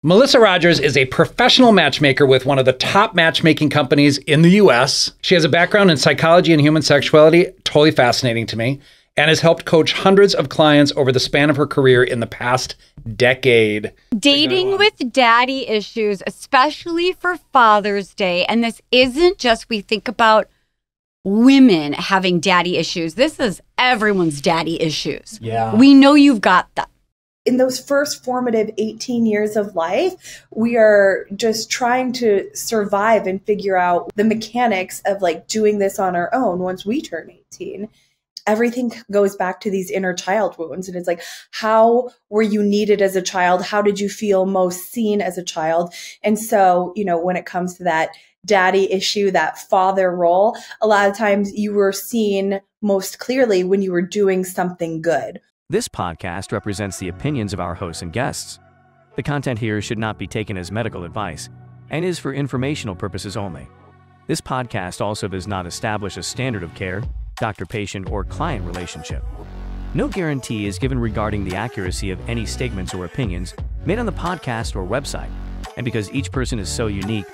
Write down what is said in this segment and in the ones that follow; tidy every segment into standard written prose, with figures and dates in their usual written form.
Melissa Rogers is a professional matchmaker with one of the top matchmaking companies in the US. She has a background in psychology and human sexuality, totally fascinating to me, and has helped coach hundreds of clients over the span of her career in the past decade. Dating with daddy issues, especially for Father's Day. And this isn't just we think about women having daddy issues. This is everyone's daddy issues. Yeah. We know you've got them. In those first formative 18 years of life, we are just trying to survive and figure out the mechanics of like doing this on our own once we turn 18. Everything goes back to these inner child wounds. And it's like, how were you needed as a child? How did you feel most seen as a child? And so, when it comes to that daddy issue, that father role, a lot of times you were seen most clearly when you were doing something good. This podcast represents the opinions of our hosts and guests. The content here should not be taken as medical advice and is for informational purposes only. This podcast also does not establish a standard of care, doctor-patient, or client relationship. No guarantee is given regarding the accuracy of any statements or opinions made on the podcast or website. And because each person is so unique,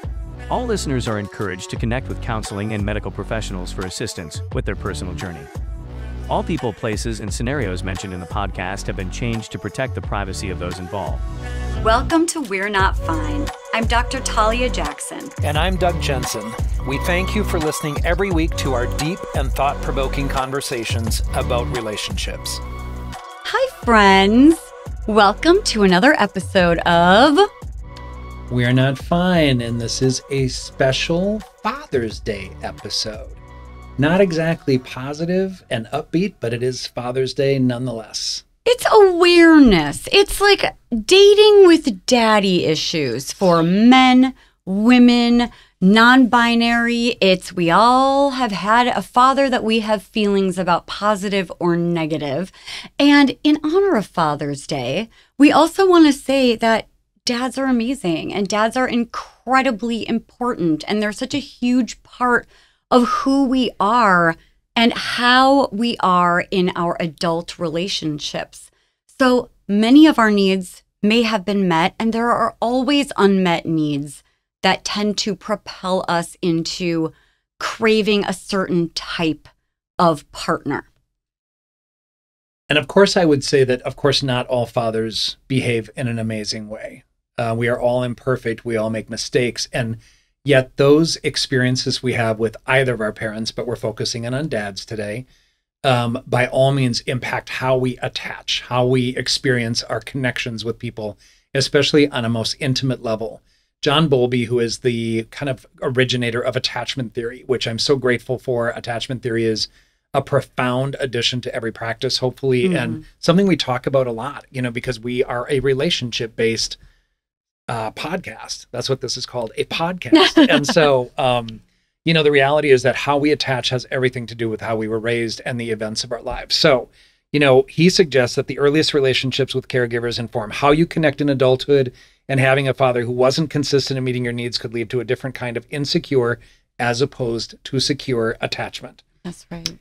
all listeners are encouraged to connect with counseling and medical professionals for assistance with their personal journey. All people, places, and scenarios mentioned in the podcast have been changed to protect the privacy of those involved. Welcome to We're Not Fine. I'm Dr. Talia Jackson. And I'm Doug Jensen. We thank you for listening every week to our deep and thought-provoking conversations about relationships. Hi, friends. Welcome to another episode of We're Not Fine, and this is a special Father's Day episode. Not exactly positive and upbeat, but it is Father's Day nonetheless. It's awareness. It's like dating with daddy issues for men, women, non-binary. It's we all have had a father that we have feelings about, positive or negative. And in honor of Father's Day, we also want to say that dads are amazing and dads are incredibly important. And they're such a huge part of who we are and how we are in our adult relationships. So many of our needs may have been met, and there are always unmet needs that tend to propel us into craving a certain type of partner. And of course, I would say that, of course, not all fathers behave in an amazing way. We are all imperfect. We all make mistakes. And yet those experiences we have with either of our parents, but we're focusing in on dads today, by all means impact how we attach, how we experience our connections with people, especially on a most intimate level. John Bowlby, who is the kind of originator of attachment theory, which I'm so grateful for. Attachment theory is a profound addition to every practice, hopefully, and something we talk about a lot, because we are a relationship-based podcast. That's what this is called, a podcast. And so, the reality is that how we attach has everything to do with how we were raised and the events of our lives. So, he suggests that the earliest relationships with caregivers inform how you connect in adulthood, and having a father who wasn't consistent in meeting your needs could lead to a different kind of insecure as opposed to secure attachment. That's right.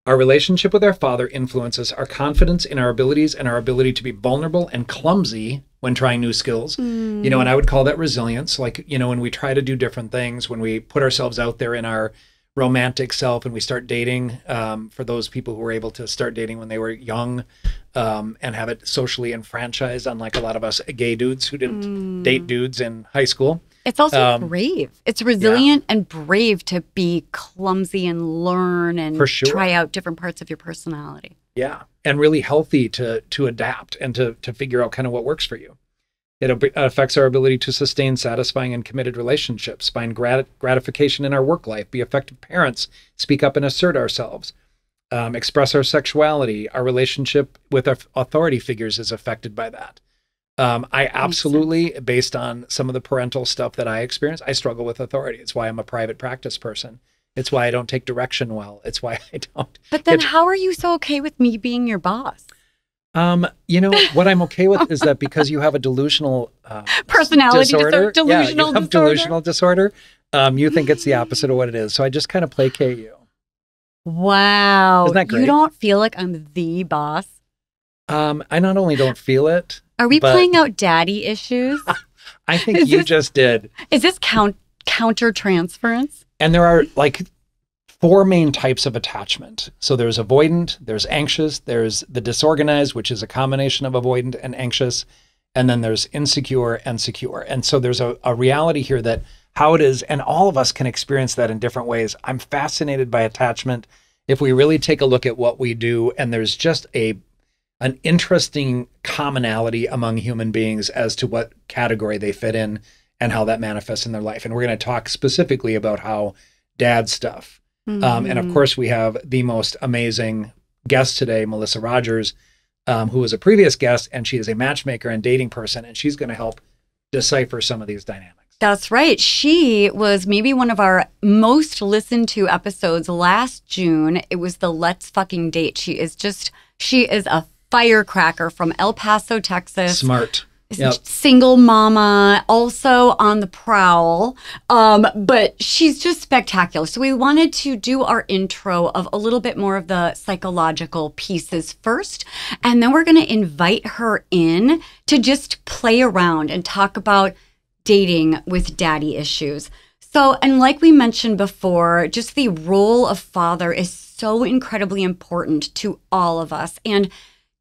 Our relationship with our father influences our confidence in our abilities and our ability to be vulnerable and clumsy when trying new skills. And I would call that resilience. Like, when we try to do different things, when we put ourselves out there in our romantic self and we start dating, for those people who were able to start dating when they were young, and have it socially enfranchised, unlike a lot of us gay dudes who didn't date dudes in high school. It's also brave. It's resilient and brave to be clumsy and learn and try out different parts of your personality. Yeah. And really healthy to adapt and to figure out kind of what works for you. It affects our ability to sustain satisfying and committed relationships, find gratification in our work life, be effective parents, speak up and assert ourselves, express our sexuality. Our relationship with our authority figures is affected by that. I absolutely, based on some of the parental stuff that I experienced, I struggle with authority. It's why I'm a private practice person. It's why I don't take direction well. It's why I don't. But then how are you so okay with me being your boss? What I'm okay with is that because you have a delusional personality disorder. Delusional disorder. You think it's the opposite of what it is. So I just kind of placate you. Wow. Isn't that great? You don't feel like I'm the boss? I not only don't feel it. Are we playing out daddy issues? I think you just did. Is this counter transference? And there are like 4 main types of attachment. So there's avoidant, there's anxious, there's the disorganized, which is a combination of avoidant and anxious, and then there's insecure and secure. And so there's a reality here that how it is, and all of us can experience that in different ways. I'm fascinated by attachment. If we really take a look at what we do, and there's just an interesting commonality among human beings as to what category they fit in and how that manifests in their life. And we're going to talk specifically about how dad stuff. And of course, we have the most amazing guest today, Melissa Rogers, who was a previous guest, and she is a matchmaker and dating person, and she's going to help decipher some of these dynamics. That's right. She was maybe one of our most listened to episodes last June. It was the Let's Fucking Date. She is a firecracker from El Paso, Texas. Smart. Yep. Single mama, also on the prowl. But she's just spectacular. So we wanted to do our intro of a little bit more of the psychological pieces first. And then we're going to invite her in to just play around and talk about dating with daddy issues. So, and like we mentioned before, just the role of father is so incredibly important to all of us. And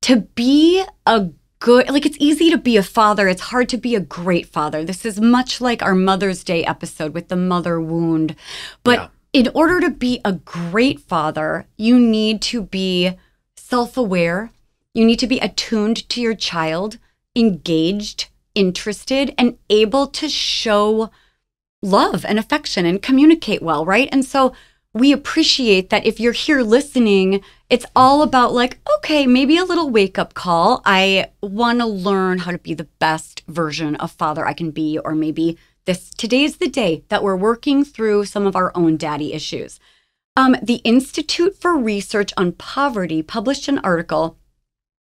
to be a good, like it's easy to be a father. It's hard to be a great father. This is much like our Mother's Day episode with the mother wound. But in order to be a great father, you need to be self-aware. You need to be attuned to your child, engaged, interested, and able to show love and affection and communicate well, right? And so we appreciate that if you're here listening, it's all about like, okay, maybe a little wake-up call. I want to learn how to be the best version of father I can be, or maybe today's the day that we're working through some of our own daddy issues. The Institute for Research on Poverty published an article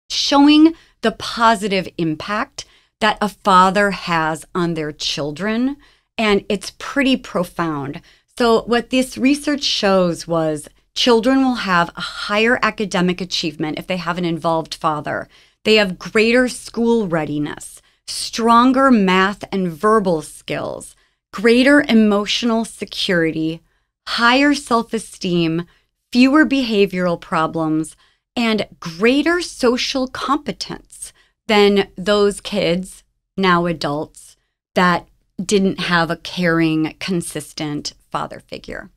showing the positive impact that a father has on their children, and it's pretty profound. So what this research shows was children will have a higher academic achievement if they have an involved father. They have greater school readiness, stronger math and verbal skills, greater emotional security, higher self-esteem, fewer behavioral problems, and greater social competence than those kids, now adults, that didn't have a caring, consistent father figure.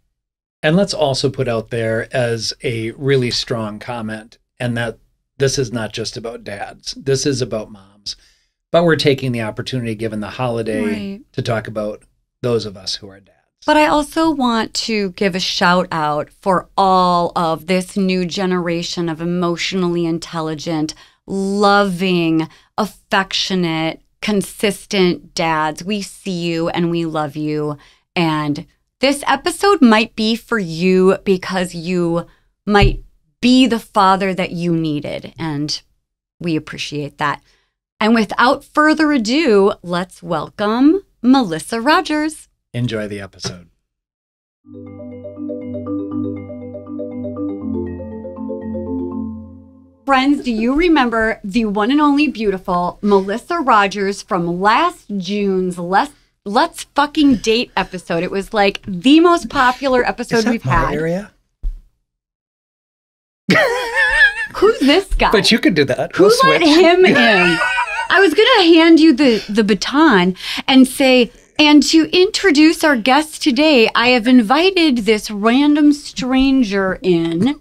And let's also put out there as a really strong comment, and that this is not just about dads. This is about moms. But we're taking the opportunity, given the holiday, to talk about those of us who are dads. But I also want to give a shout out for all of this new generation of emotionally intelligent, loving, affectionate, consistent dads. We see you and we love you. And this episode might be for you because you might be the father that you needed. And we appreciate that. And without further ado, let's welcome Melissa Rogers. Enjoy the episode. Friends, do you remember the one and only beautiful Melissa Rogers from last June's Let's Fucking Date episode? It was like the most popular episode we've had. Area? Who's this guy? But you could do that. Who let him in? I was going to hand you the baton and say, and to introduce our guest today, I have invited this random stranger in.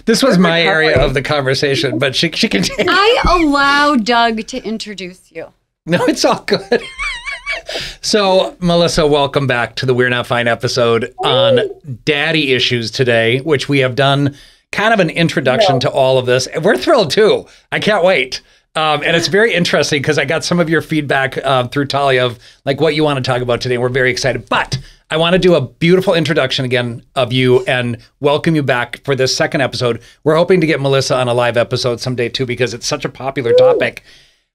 This was my area of the conversation, but she can take. I allow Doug to introduce you. No, it's all good. So, Melissa, welcome back to the We're Not Fine episode on daddy issues today, which we have done kind of an introduction to all of this. And we're thrilled too. I can't wait. And it's very interesting because I got some of your feedback through Talia of like what you want to talk about today. We're very excited. But I want to do a beautiful introduction again of you and welcome you back for this second episode. We're hoping to get Melissa on a live episode someday too because it's such a popular topic.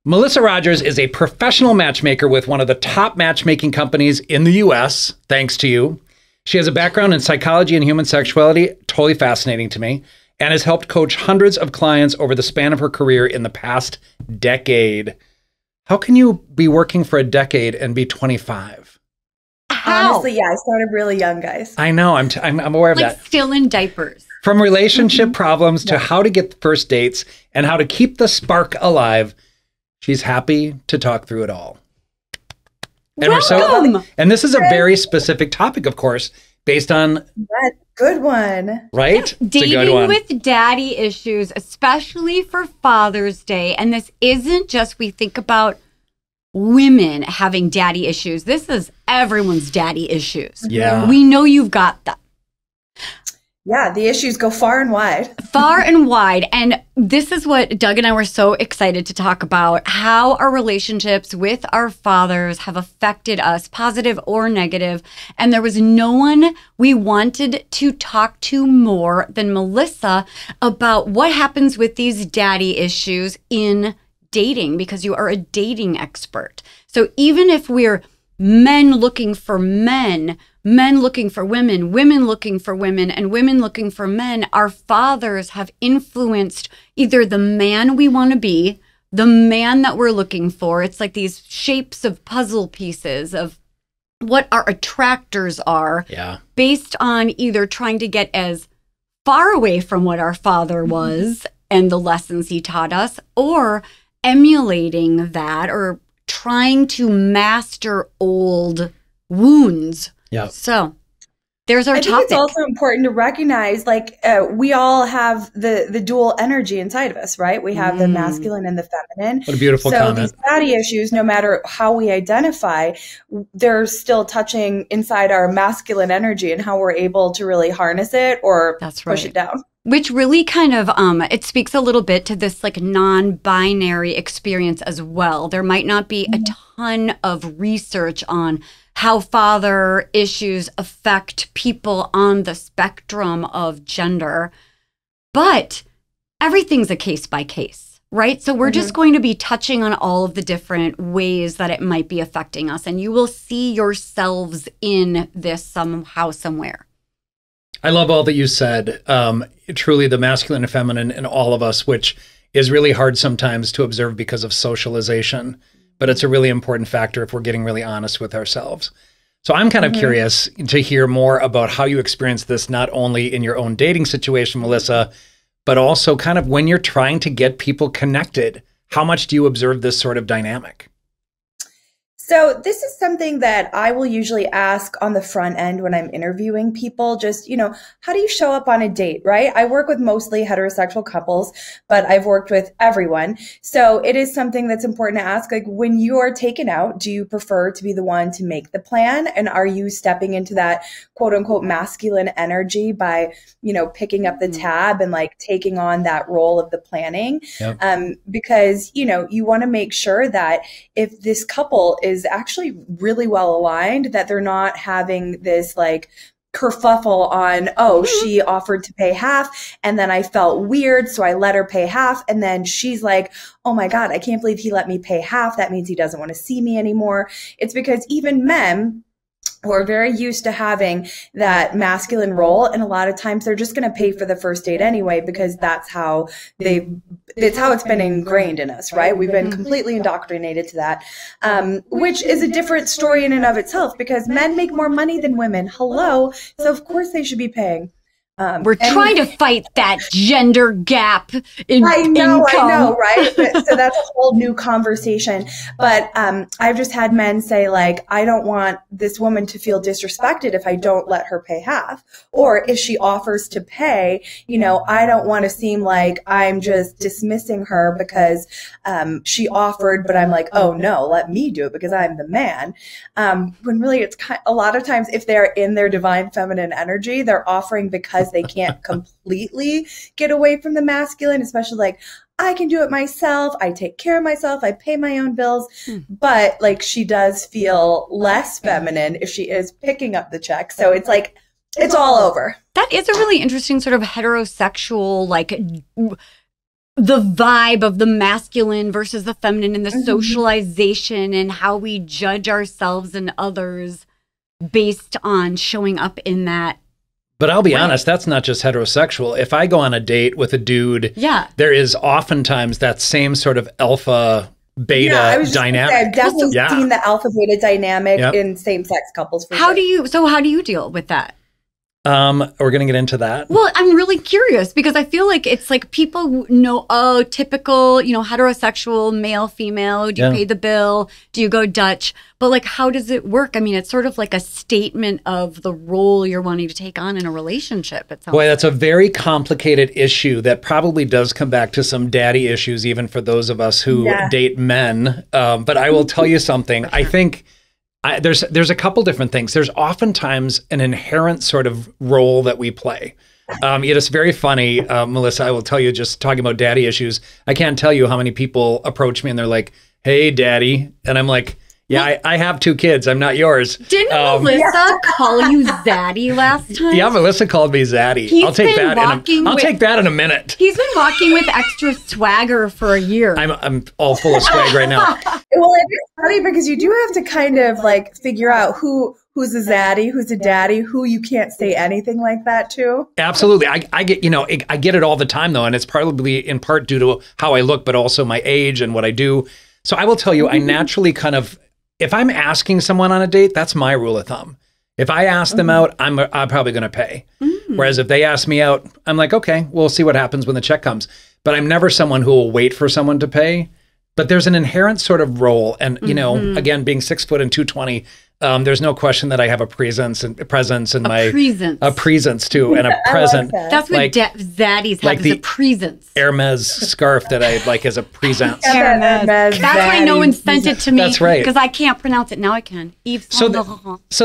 Melissa Rogers is a professional matchmaker with one of the top matchmaking companies in the US, thanks to you. She has a background in psychology and human sexuality, totally fascinating to me, and has helped coach hundreds of clients over the span of her career in the past decade. How can you be working for a decade and be 25? How? Honestly, yeah, I started really young, guys. I know. I'm aware of Like that. still in diapers. From relationship problems to how to get first dates and how to keep the spark alive, she's happy to talk through it all. And Welcome. and this is a very specific topic, of course, based on That's a good one. right. It's a good Dating one. with daddy issues, especially for Father's Day. And this isn't just we think about women having daddy issues. This is everyone's daddy issues. Yeah. We know you've got them. Yeah, the issues go far and wide. Far and wide. And this is what Doug and I were so excited to talk about, how our relationships with our fathers have affected us, positive or negative. And there was no one we wanted to talk to more than Melissa about what happens with these daddy issues in dating, because you are a dating expert. So even if we're men looking for men, men looking for women, women looking for women, and women looking for men, our fathers have influenced either the man we want to be, the man that we're looking for. It's like these shapes of puzzle pieces of what our attractors are, based on either trying to get as far away from what our father was and the lessons he taught us, or emulating that, or trying to master old wounds. Yeah. So there's our I think topic. it's also important to recognize, like, we all have the dual energy inside of us, right? We have the masculine and the feminine. What a beautiful comment. These daddy issues, no matter how we identify, they're still touching inside our masculine energy and how we're able to really harness it or push it down. Which really kind of, it speaks a little bit to this like non-binary experience as well. There might not be a ton of research on how father issues affect people on the spectrum of gender, but everything's a case by case, right? So we're just going to be touching on all of the different ways that it might be affecting us, and you will see yourselves in this somehow, somewhere. I love all that you said. Truly the masculine and feminine in all of us, which is really hard sometimes to observe because of socialization, but it's a really important factor if we're getting really honest with ourselves. So I'm kind of curious to hear more about how you experience this, not only in your own dating situation, Melissa, but also kind of when you're trying to get people connected. How much do you observe this sort of dynamic? So this is something that I will usually ask on the front end when I'm interviewing people. Just, how do you show up on a date, right? I work with mostly heterosexual couples, but I've worked with everyone. So it is something that's important to ask, like, when you are taken out, do you prefer to be the one to make the plan? And are you stepping into that quote unquote masculine energy by, picking up the tab and like taking on that role of the planning? Yep. Because, you want to make sure that if this couple is actually really well aligned, that they're not having this like kerfuffle on, she offered to pay half and then I felt weird, so I let her pay half, and then she's like, oh my God, I can't believe he let me pay half. That means he doesn't want to see me anymore. It's because even men who are very used to having that masculine role, and a lot of times they're just going to pay for the first date anyway, because that's how it's been ingrained in us, right? We've been completely indoctrinated to that, which is a different story in and of itself, because men make more money than women. Hello. So of course they should be paying. We're trying to fight that gender gap in income. I know, right? So that's a whole new conversation. But I've just had men say, like, I don't want this woman to feel disrespected if I don't let her pay half. Or if she offers to pay, I don't want to seem like I'm just dismissing her because she offered, but I'm like, oh no, let me do it because I'm the man. When really it's a lot of times, if they're in their divine feminine energy, they're offering because they can't completely get away from the masculine, especially like, I can do it myself. I take care of myself. I pay my own bills. But like, she does feel less feminine if she is picking up the check. So it's like, it's all over. That is a really interesting sort of heterosexual, like the vibe of the masculine versus the feminine and the socialization and how we judge ourselves and others based on showing up in that. But I'll be honest, that's not just heterosexual. If I go on a date with a dude, there is oftentimes that same sort of alpha beta I was just gonna say, dynamic. I've definitely Yeah. seen the alpha beta dynamic Yep. in same-sex couples. For How sure. do you deal with that? We're going to get into that. Well, I'm really curious because I feel like it's like people know, oh, typical, heterosexual, male, female. Do you pay the bill? Do you go Dutch? But like, how does it work? I mean, it's sort of like a statement of the role you're wanting to take on in a relationship. It sounds Boy, that's a very complicated issue that probably does come back to some daddy issues, even for those of us who date men. But I will tell you something. I think there's a couple different things. There's oftentimes an inherent sort of role that we play. It's very funny, Melissa, I will tell you, just talking about daddy issues, I can't tell you how many people approach me and they're like, hey, daddy. And I'm like, yeah, I have 2 kids. I'm not yours. Didn't Melissa call you Zaddy last time? Yeah, Melissa called me Zaddy. I'll take that in a minute. He's been walking with extra swagger for a year. I'm all full of swag right now. Well, it's funny because you do have to kind of like figure out who's a zaddy, who's a daddy, who you can't say anything like that to. Absolutely. I get it all the time though. And it's probably in part due to how I look, but also my age and what I do. So I will tell you, I naturally kind of, if I'm asking someone on a date, that's my rule of thumb. If I ask them out, I'm probably going to pay. Whereas if they ask me out, I'm like, okay, we'll see what happens when the check comes. But I'm never someone who will wait for someone to pay. But there's an inherent sort of role. And, again, being 6 foot and 220, there's no question that I have a presence and my presence too, and a present. That's what zaddies have, is a presence. Hermes scarf that I like as a presence. Hermes. That's why no one sent it to me. That's right. Because I can't pronounce it. Now I can. So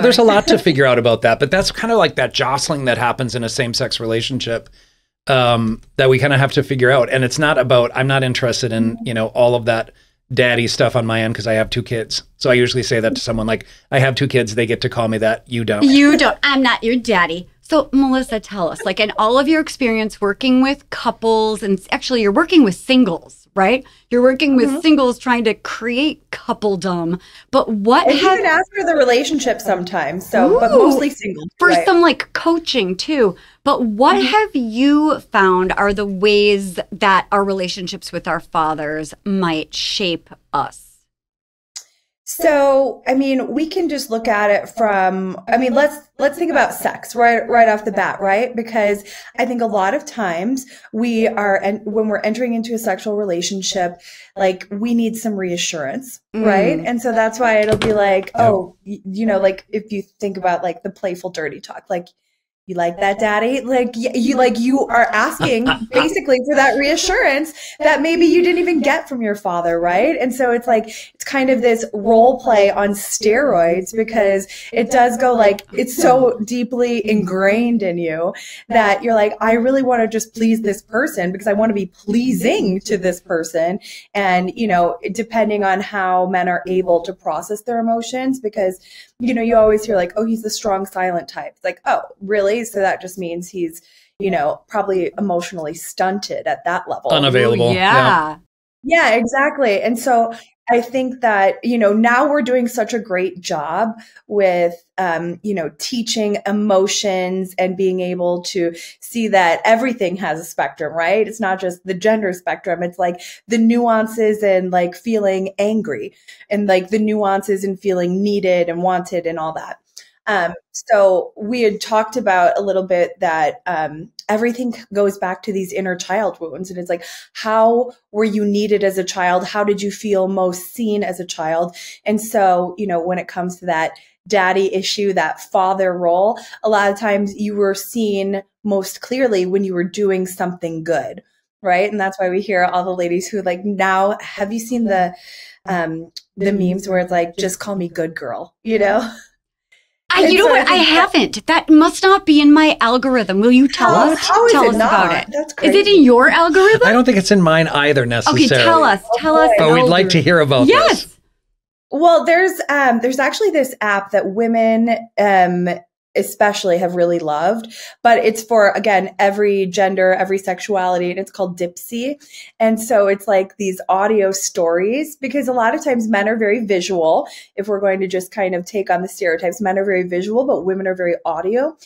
there's a lot to figure out about that, but that's kind of like that jostling that happens in a same-sex relationship that we kind of have to figure out. And it's not about, I'm not interested in, all of that daddy stuff on my end because I have 2 kids. So I usually say that to someone like, I have 2 kids. They get to call me that. You don't. You don't. I'm not your daddy. So Melissa, tell us, like in all of your experience working with couples, and actually you're working with singles, right? You're working with singles trying to create coupledom. But what even after the relationship sometimes. So, but mostly singles. For some like coaching too. But what have you found are the ways that our relationships with our fathers might shape us? So, I mean, we can just look at it from, let's think about sex right off the bat, right? Because I think a lot of times when we're entering into a sexual relationship, like we need some reassurance, right? And so that's why it'll be like, like if you think about like the playful dirty talk, like, you like that, daddy? You are asking basically for that reassurance that maybe you didn't even get from your father, right? And so it's like, it's kind of this role play on steroids because it does go like, it's so deeply ingrained in you that you're like, I really want to just please this person because I want to be pleasing to this person. And, depending on how men are able to process their emotions, because, you always hear like, oh, he's the strong silent type. It's like, oh, really? So that just means he's, probably emotionally stunted at that level. Unavailable. Ooh, yeah. Yeah, exactly. And so I think that, now we're doing such a great job with, teaching emotions and being able to see that everything has a spectrum, right? It's not just the gender spectrum. It's like the nuances and like feeling angry and like the nuances and feeling needed and wanted and all that. So we had talked about a little bit that everything goes back to these inner child wounds. And it's like, how were you needed as a child? How did you feel most seen as a child? And so, when it comes to that daddy issue, that father role, a lot of times you were seen most clearly when you were doing something good, right? And that's why we hear all the ladies who like, now, have you seen the memes where it's like, just call me good girl, You know what? I haven't. That must not be in my algorithm. Will you tell us? Tell us about it. That's crazy. Is it in your algorithm? I don't think it's in mine either necessarily. Okay, tell us. But we'd like to hear about this. Well, there's actually this app that women especially have really loved, but it's for, again, every gender, every sexuality, and it's called Dipsy. And so it's like these audio stories, because a lot of times men are very visual. If we're going to just kind of take on the stereotypes, men are very visual, but women are very audio.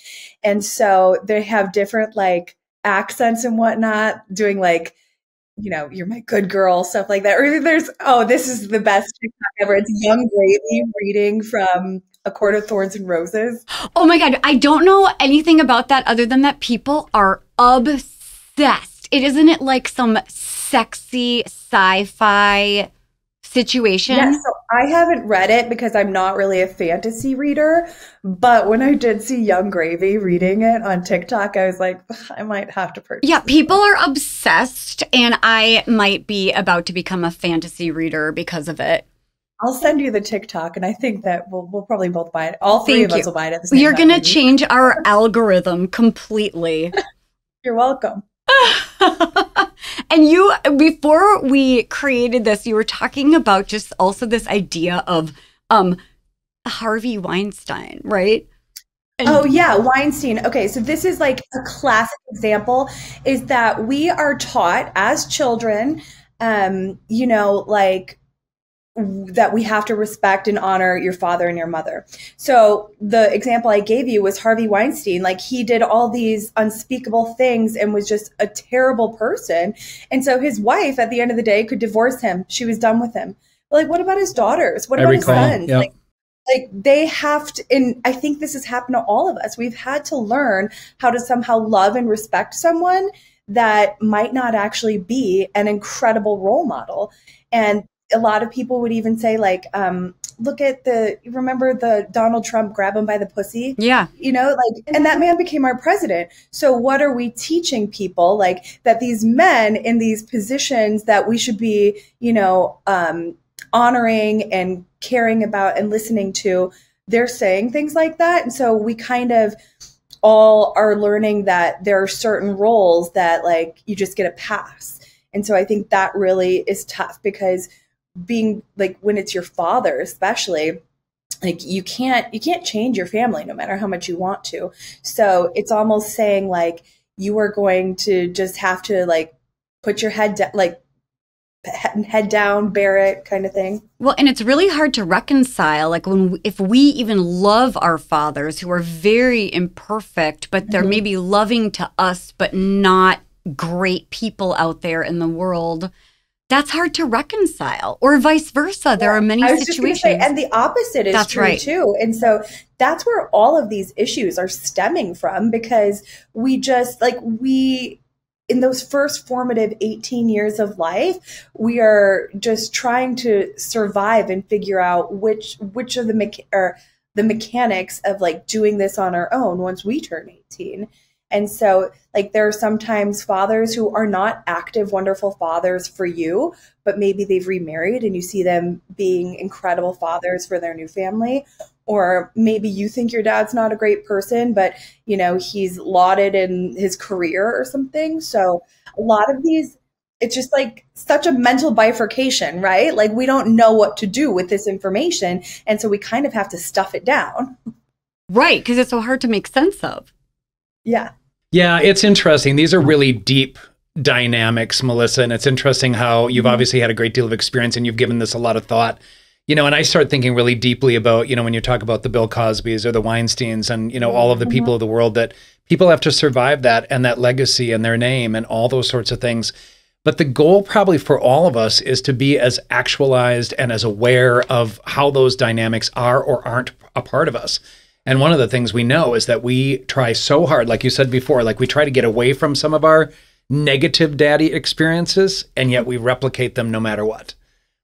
And so they have different like accents and whatnot, doing like you're my good girl, stuff like that. Or this is the best TikTok ever. It's Young Gravy reading from A Court of Thorns and Roses. Oh my God. I don't know anything about that other than that people are obsessed. Isn't it like some sexy sci-fi situation? Yeah, so I haven't read it because I'm not really a fantasy reader. But when I did see Young Gravy reading it on TikTok, I was like, I might have to purchase Yeah, this people book. are obsessed, and I might be about to become a fantasy reader because of it. I'll send you the TikTok, and I think that we'll probably both buy it. All three Thank of us you. will buy it at the same You're time. going to change our algorithm completely. You're welcome. And you, before we created this, you were talking about just also this idea of Harvey Weinstein, right? Oh yeah, Weinstein. Okay, so this is like a classic example is that we are taught as children, like that we have to respect and honor your father and your mother. So the example I gave you was Harvey Weinstein. Like he did all these unspeakable things and was just a terrible person. And so his wife at the end of the day could divorce him. She was done with him. But like, what about his daughters? What about his sons? Yep. Like they have to, and I think this has happened to all of us. We've had to learn how to somehow love and respect someone that might not actually be an incredible role model. And a lot of people would even say like, look at remember the Donald Trump grab him by the pussy? Yeah. And that man became our president. So what are we teaching people? Like that these men in these positions that we should be, honoring and caring about and listening to, they're saying things like that. And so we kind of all are learning that there are certain roles that like you just get a pass. And so I think that really is tough because being like when it's your father, especially, like you can't change your family no matter how much you want to. So it's almost saying like you are going to just have to like put your head down, bear it kind of thing. Well, and it's really hard to reconcile. Like if we even love our fathers who are very imperfect, but they're maybe loving to us, but not great people out there in the world. That's hard to reconcile, or vice versa. There are many situations. Say, and the opposite is true too. And so that's where all of these issues are stemming from, because we just in those first formative 18 years of life, we are just trying to survive and figure out which of the mechanics of like doing this on our own once we turn 18. And so like there are sometimes fathers who are not active, wonderful fathers for you, but maybe they've remarried and you see them being incredible fathers for their new family. Or maybe you think your dad's not a great person, but he's lauded in his career or something. So a lot of these, it's just like such a mental bifurcation, right? Like we don't know what to do with this information. And so we kind of have to stuff it down. Right, because it's so hard to make sense of. Yeah. Yeah, it's interesting. These are really deep dynamics, Melissa, and it's interesting how you've obviously had a great deal of experience and you've given this a lot of thought. And I start thinking really deeply about, when you talk about the Bill Cosbys or the Weinsteins and, all of the people of the world, that people have to survive that and that legacy and their name and all those sorts of things. But the goal probably for all of us is to be as actualized and as aware of how those dynamics are or aren't a part of us. And one of the things we know is that we try so hard, like you said before, like we try to get away from some of our negative daddy experiences, and yet we replicate them no matter what.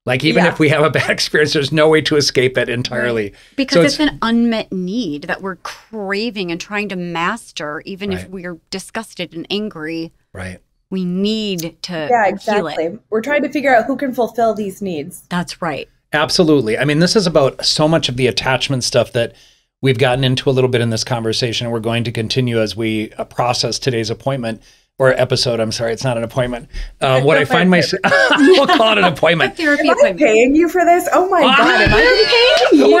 Like even if we have a bad experience, there's no way to escape it entirely. Right. Because it's an unmet need that we're craving and trying to master, even if we're disgusted and angry. Right. We need to heal it. We're trying to figure out who can fulfill these needs. That's right. Absolutely. I mean, this is about so much of the attachment stuff that we've gotten into a little bit in this conversation, and we're going to continue as we process today's appointment or episode. I'm sorry, it's not an appointment. What I find myself, we'll call it an appointment. Therapy am I paying you for this? Oh my God, am I paying you?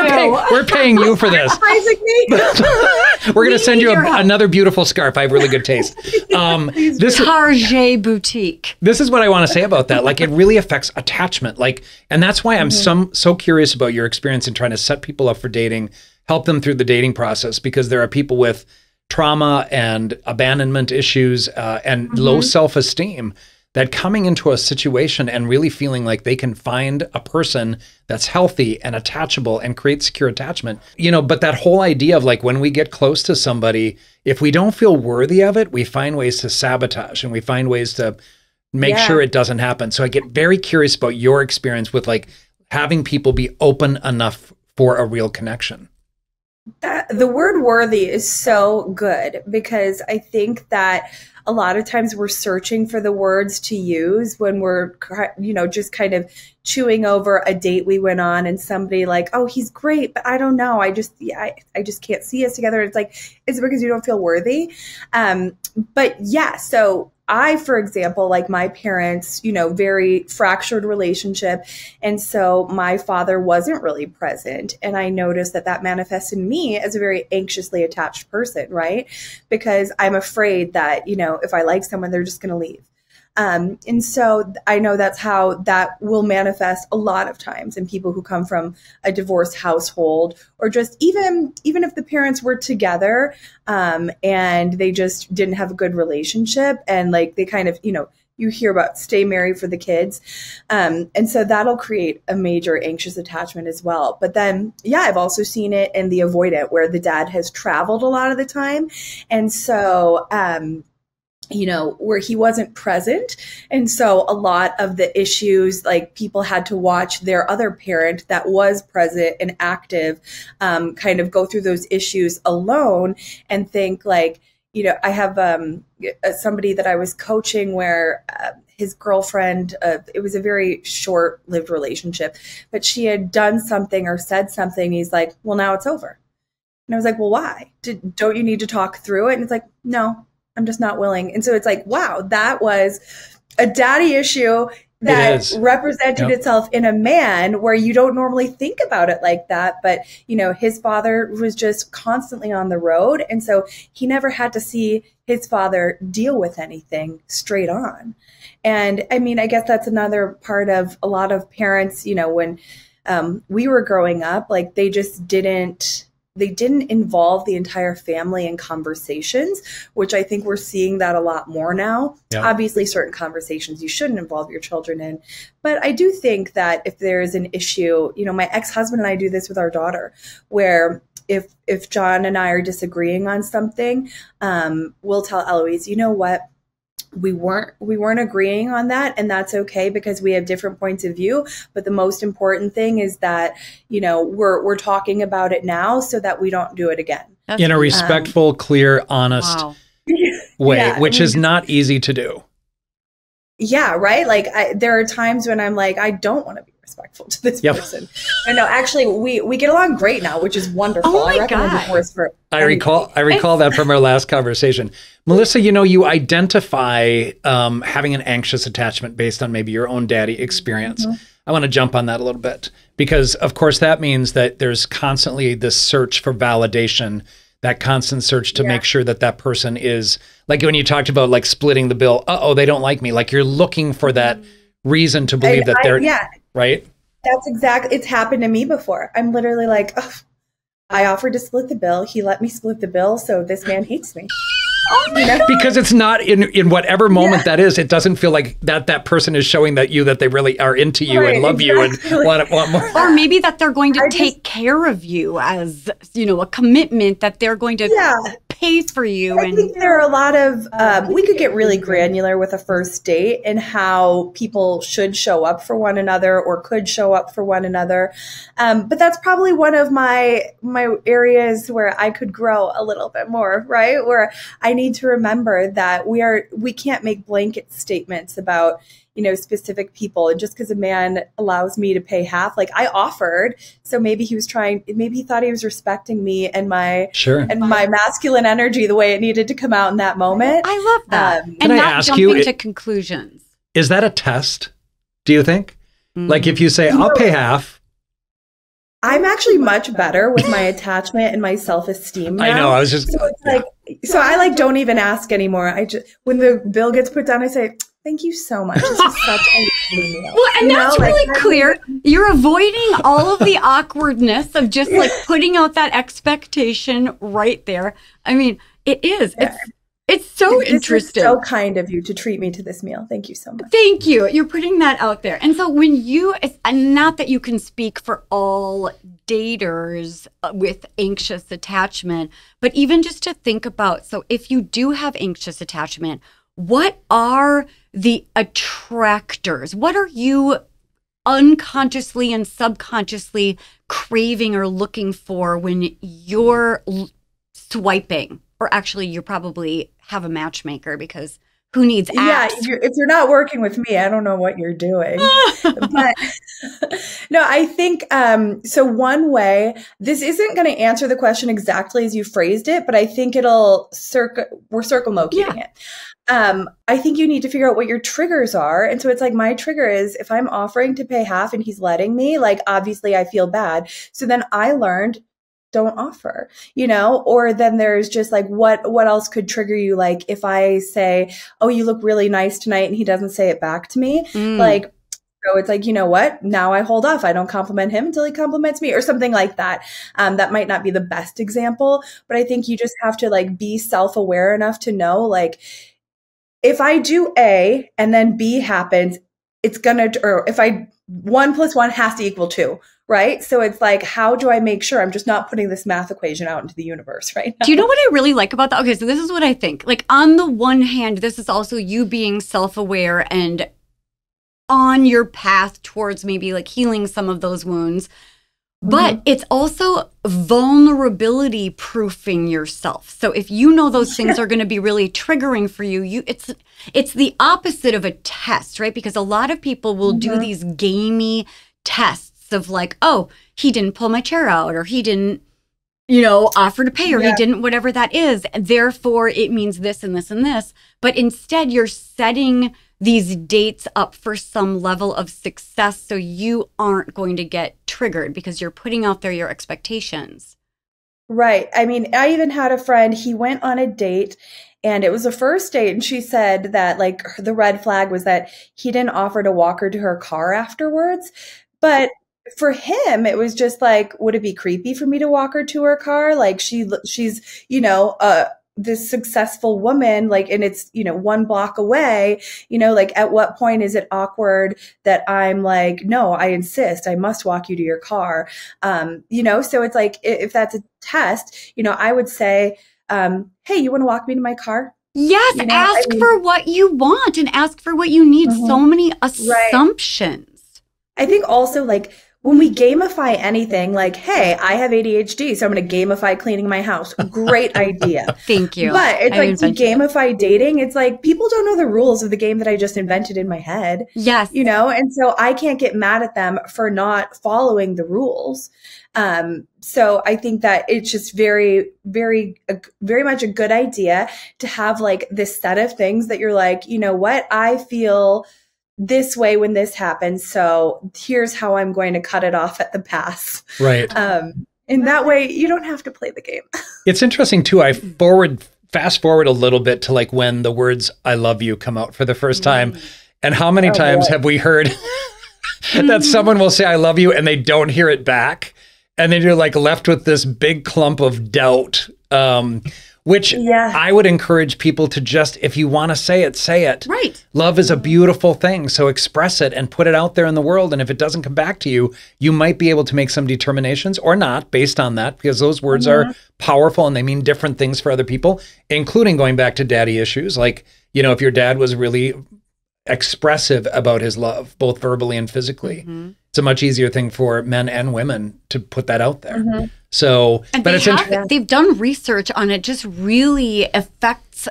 We're paying you for this. We're going to send you another beautiful scarf. I have really good taste. Target Boutique. This is what I want to say about that. Like it really affects attachment. And that's why I'm so curious about your experience in trying to set people up for dating, help them through the dating process, because there are people with trauma and abandonment issues and low self-esteem that coming into a situation and really feeling like they can find a person that's healthy and attachable and create secure attachment, but that whole idea of like when we get close to somebody, if we don't feel worthy of it, we find ways to sabotage and we find ways to make sure it doesn't happen. So I get very curious about your experience with like having people be open enough for a real connection. The word worthy is so good because I think that a lot of times we're searching for the words to use when we're, just kind of chewing over a date we went on and somebody like, oh, he's great, but I don't know. I just can't see us together. It's like, it's because you don't feel worthy. But yeah, so I, for example, like my parents, very fractured relationship. And so my father wasn't really present. And I noticed that manifested me as a very anxiously attached person, right? Because I'm afraid that, if I like someone, they're just going to leave. And so I know that's how that will manifest a lot of times in people who come from a divorced household, or just even if the parents were together, and they just didn't have a good relationship, and like they kind of, you hear about stay married for the kids. And so that'll create a major anxious attachment as well. But then, I've also seen it in the avoidant where the dad has traveled a lot of the time. And so, where he wasn't present. And so a lot of the issues, like people had to watch their other parent that was present and active, kind of go through those issues alone and think like, I have somebody that I was coaching where his girlfriend, it was a very short-lived relationship, but she had done something or said something. He's like, well, now it's over. And I was like, well, why? Don't you need to talk through it? And it's like, no. I'm just not willing. And so it's like, wow, that was a daddy issue that represented itself in a man where you don't normally think about it like that. But, his father was just constantly on the road. And so he never had to see his father deal with anything straight on. And I mean, I guess that's another part of a lot of parents, when we were growing up, like they didn't involve the entire family in conversations, which I think we're seeing that a lot more now. Yeah. Obviously, certain conversations you shouldn't involve your children in. But I do think that if there is an issue, my ex-husband and I do this with our daughter, where if John and I are disagreeing on something, we'll tell Eloise, you know what? We weren't agreeing on that, and that's okay because we have different points of view. But the most important thing is that, we're talking about it now so that we don't do it again. In a respectful, clear, honest way, which is not easy to do. Yeah, right? Like there are times when I'm like, I don't want to be respectful to this person. And no, actually we get along great now, which is wonderful. Oh my God. I recall that from our last conversation. Melissa, you identify having an anxious attachment based on maybe your own daddy experience. Mm-hmm. I want to jump on that a little bit because of course that means that there's constantly this search for validation, that constant search to make sure that person is, like when you talked about like splitting the bill, they don't like me. Like you're looking for that reason to believe that they're, right? That's exactly, it's happened to me before. I'm literally like, I offered to split the bill. He let me split the bill. So this man hates me. Oh my God. Because it's not in whatever moment that is, it doesn't feel like that person is showing that they really are into you and love you and want more. Or maybe that they're going to take care of you as, a commitment that they're going to pay for you. I think there are a lot of, we could get really granular with a first date and how people should show up for one another or could show up for one another. But that's probably one of my areas where I could grow a little bit more, right? Where I need to remember that we can't make blanket statements about, specific people. And just because a man allows me to pay half, like I offered, so maybe he thought he was respecting me and my masculine energy the way it needed to come out in that moment. I love that. And not jumping to conclusions. Is that a test, do you think? Like if you say, I'll pay half. I'm actually much better with my attachment and my self-esteem now. I know. I was just so I don't even ask anymore. I just, when the bill gets put down, I say, thank you so much. This is such a lovely meal. Well, and that's really clear. You're avoiding all of the awkwardness of just like putting out that expectation right there. I mean, it is. It's so This interesting. is so kind of you to treat me to this meal. Thank you so much. Thank you. You're putting that out there. And so when you, and not that you can speak for all daters with anxious attachment, but even just to think about, so if you do have anxious attachment, what are the attractors? What are you unconsciously and subconsciously craving or looking for when you're swiping? Or actually, you probably have a matchmaker, because who needs apps? Yeah, if you're not working with me, I don't know what you're doing. But no, I think, so one way, this isn't going to answer the question exactly as you phrased it, but I think we're circle locating it. I think you need to figure out what your triggers are. And so it's like, my trigger is if I'm offering to pay half and he's letting me, like, obviously I feel bad. So then I learned, don't offer, or then there's just like, what else could trigger you? Like if I say, oh, you look really nice tonight, and he doesn't say it back to me, like, so it's like, you know what? Now I hold off. I don't compliment him until he compliments me, or something like that. That might not be the best example, but I think you just have to like be self-aware enough to know, like, if I do A and then B happens, it's or if 1 + 1 has to equal 2. Right. So it's like, how do I make sure I'm just not putting this math equation out into the universe right now? Do you know what I really like about that? Okay, so this is what I think. Like, on the one hand, this is also you being self-aware and on your path towards maybe like healing some of those wounds. But it's also vulnerability proofing yourself. So if you know those things are going to be really triggering for you, it's the opposite of a test, right? Because a lot of people will do these gamey tests of like, oh, he didn't pull my chair out, or he didn't, offer to pay, or he didn't, whatever that is. Therefore, it means this and this and this. But instead, you're setting these dates up for some level of success, so you aren't going to get triggered because you're putting out there your expectations. Right. I mean, I even had a friend, he went on a date, and it was a first date, and she said that like the red flag was that he didn't offer to walk her to her car afterwards. But for him, it was just like, would it be creepy for me to walk her to her car? Like she's, this successful woman, like, and it's, 1 block away, like at what point is it awkward that I'm like, no, I insist, I must walk you to your car. So it's like, if that's a test, I would say, hey, you want to walk me to my car? Yes. Ask for what you want and ask for what you need. So many assumptions. Right. I think also like, when we gamify anything, like, hey, I have ADHD, so I'm going to gamify cleaning my house. Great idea. Thank you. But it's like to gamify dating, it's like people don't know the rules of the game that I just invented in my head. Yes. And so I can't get mad at them for not following the rules. So I think that it's just very, very, very much a good idea to have like this set of things that you're like, you know what, I feel this way when this happens, so here's how I'm going to cut it off at the pass. Right. In that way, you don't have to play the game. It's interesting too. I fast forward a little bit to like when the words "I love you" come out for the first time, and how many times have we heard that someone will say "I love you" and they don't hear it back, and then you're like left with this big clump of doubt. Which I would encourage people to just, if you want to say it, say it. Right. Love is a beautiful thing. So express it and put it out there in the world. And if it doesn't come back to you, you might be able to make some determinations or not based on that, because those words are powerful and they mean different things for other people, including going back to daddy issues. Like, if your dad was really expressive about his love, both verbally and physically, it's a much easier thing for men and women to put that out there. So, and but they've done research on it, just really affects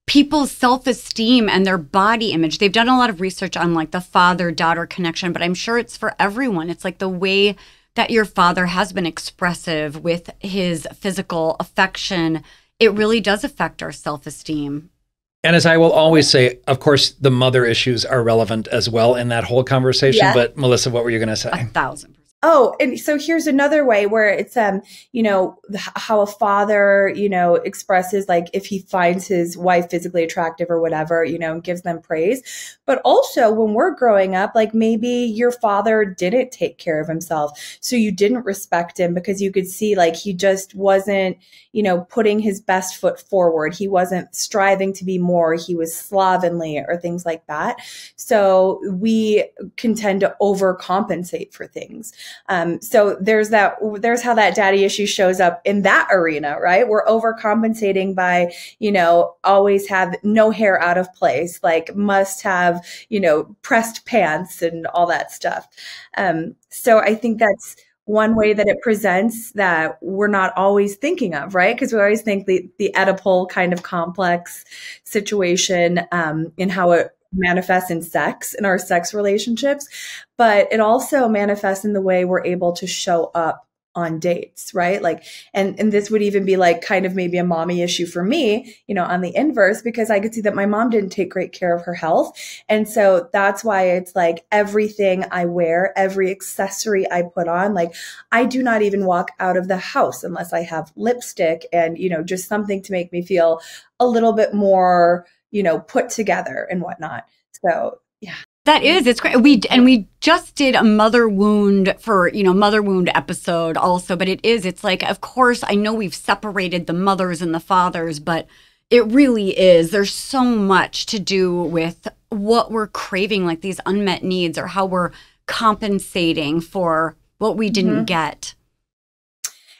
people's self-esteem and their body image. They've done a lot of research on like the father-daughter connection, but I'm sure it's for everyone. It's like the way that your father has been expressive with his physical affection. It really does affect our self-esteem. And as I will always say, of course, the mother issues are relevant as well in that whole conversation. But Melissa, what were you going to say? 1,000%. Oh, and so here's another way where it's, how a father, expresses like if he finds his wife physically attractive or whatever, and gives them praise. But also when we're growing up, like maybe your father didn't take care of himself. So you didn't respect him because you could see like he just wasn't, putting his best foot forward. He wasn't striving to be more. He was slovenly or things like that. So we can tend to overcompensate for things. So there's how that daddy issue shows up in that arena, right? We're overcompensating by, always have no hair out of place, like must have, pressed pants and all that stuff. So I think that's one way that it presents that we're not always thinking of, right? Because we always think the Oedipal kind of complex situation, in how it manifests in sex, in our sex relationships, but it also manifests in the way we're able to show up on dates, right? Like, and this would even be like kind of maybe a mommy issue for me, on the inverse, because I could see that my mom didn't take great care of her health. And so that's why it's like everything I wear, every accessory I put on, like I do not even walk out of the house unless I have lipstick and, just something to make me feel a little bit more, put together and whatnot. So, yeah. It's great. We just did a mother wound for, mother wound episode also, but it's like, of course, I know we've separated the mothers and the fathers, but it really is. There's so much to do with what we're craving, like these unmet needs or how we're compensating for what we didn't get.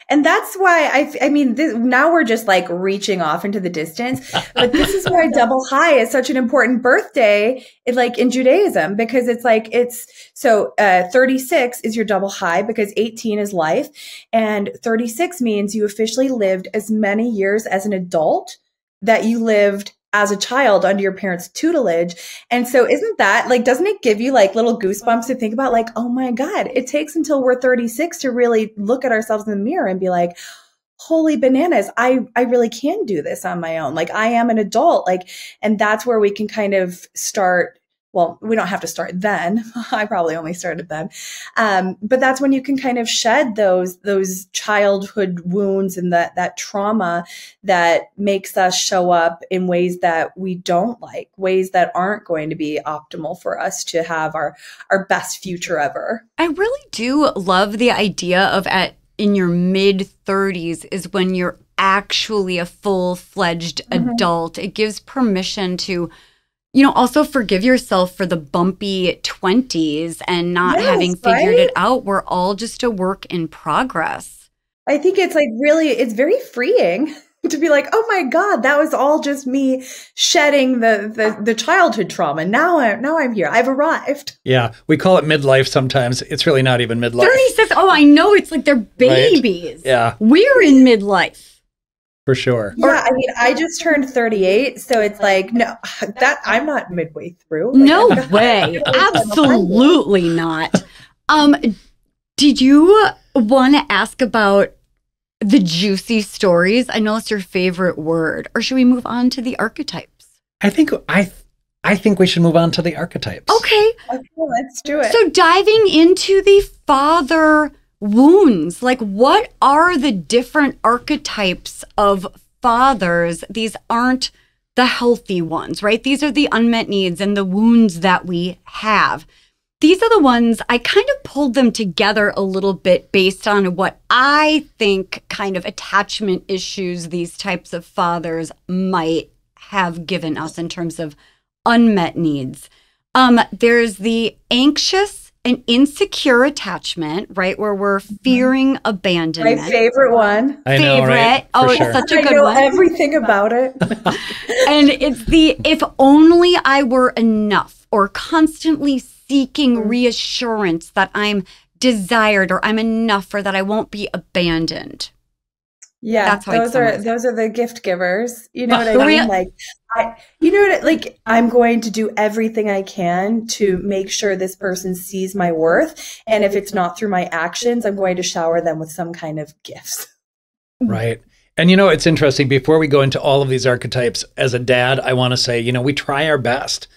And that's why now we're just like reaching off into the distance, but this is why double high is such an important birthday, in Judaism, because it's like, 36 is your double high because 18 is life. And 36 means you officially lived as many years as an adult that you lived as a child under your parents' tutelage. And so isn't that doesn't it give you like little goosebumps to think about like, oh my God, it takes until we're 36 to really look at ourselves in the mirror and be like, holy bananas, I really can do this on my own. Like I am an adult, and that's where we can kind of start. Well, we don't have to start then. I probably only started then. But that's when you can kind of shed those childhood wounds and that trauma that makes us show up in ways that we don't like, ways that aren't going to be optimal for us to have our best future ever. I really do love the idea of in your mid 30s is when you're actually a full-fledged adult. It gives permission to also forgive yourself for the bumpy 20s and not having figured it out. We're all just a work in progress. I think it's it's very freeing to be like, oh my God, that was all just me shedding the childhood trauma. Now I'm here. I've arrived. Yeah. We call it midlife sometimes. It's really not even midlife. 36. Oh, I know. It's like they're babies. Right? Yeah. We're in midlife. For sure. Yeah, I just turned 38, so it's like, no, that I'm not midway through. No way. Absolutely not. Did you want to ask about the juicy stories? I know it's your favorite word. Or should we move on to the archetypes? I think we should move on to the archetypes. Okay, let's do it. So diving into the father wounds, like what are the different archetypes of fathers? These aren't the healthy ones, right? These are the unmet needs and the wounds that we have. These are the ones I kind of pulled them together a little bit based on what I think kind of attachment issues these types of fathers might have given us in terms of unmet needs. There's the anxious and insecure attachment, right? Where we're fearing abandonment. My favorite one. I know, right? It's such a good one. I know everything about it. And it's the if only I were enough, or constantly seeking reassurance that I'm desired or I'm enough or that I won't be abandoned. Yeah, that's how those are the gift givers. You know what I mean? I'm going to do everything I can to make sure this person sees my worth. And if it's not through my actions, I'm going to shower them with some kind of gifts. Right. And it's interesting. Before we go into all of these archetypes, as a dad, I want to say, we try our best.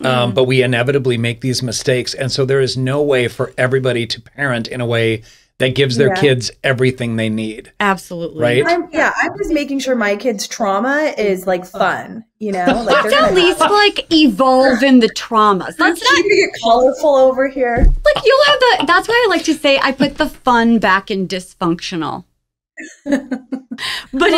But we inevitably make these mistakes. And so there is no way for everybody to parent in a way that gives their kids everything they need. Absolutely. Right? I'm just making sure my kids' trauma is like fun, you know? Like Let's at least like evolve in the traumas. Let's not keeping it colorful over here. like you'll have the. That's why I like to say I put the fun back in dysfunctional. But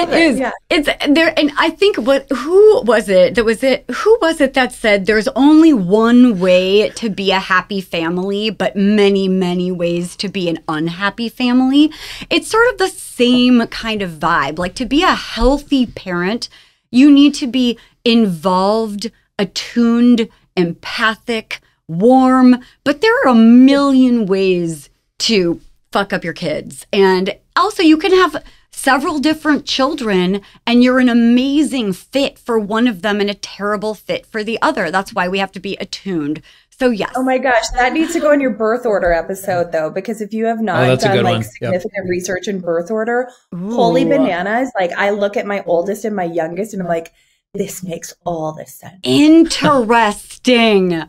it's there, and I think who was it that said there's only one way to be a happy family, but many ways to be an unhappy family. It's sort of the same kind of vibe. Like, to be a healthy parent, you need to be involved, attuned, empathic, warm, but there are a million ways to fuck up your kids. And also, you can have several different children and you're an amazing fit for one of them and a terrible fit for the other. That's why we have to be attuned. So yes. Oh my gosh, that needs to go in your birth order episode though, because if you have not done like significant research in birth order, holy bananas. Like, I look at my oldest and my youngest and I'm like, this makes all this sense. Interesting.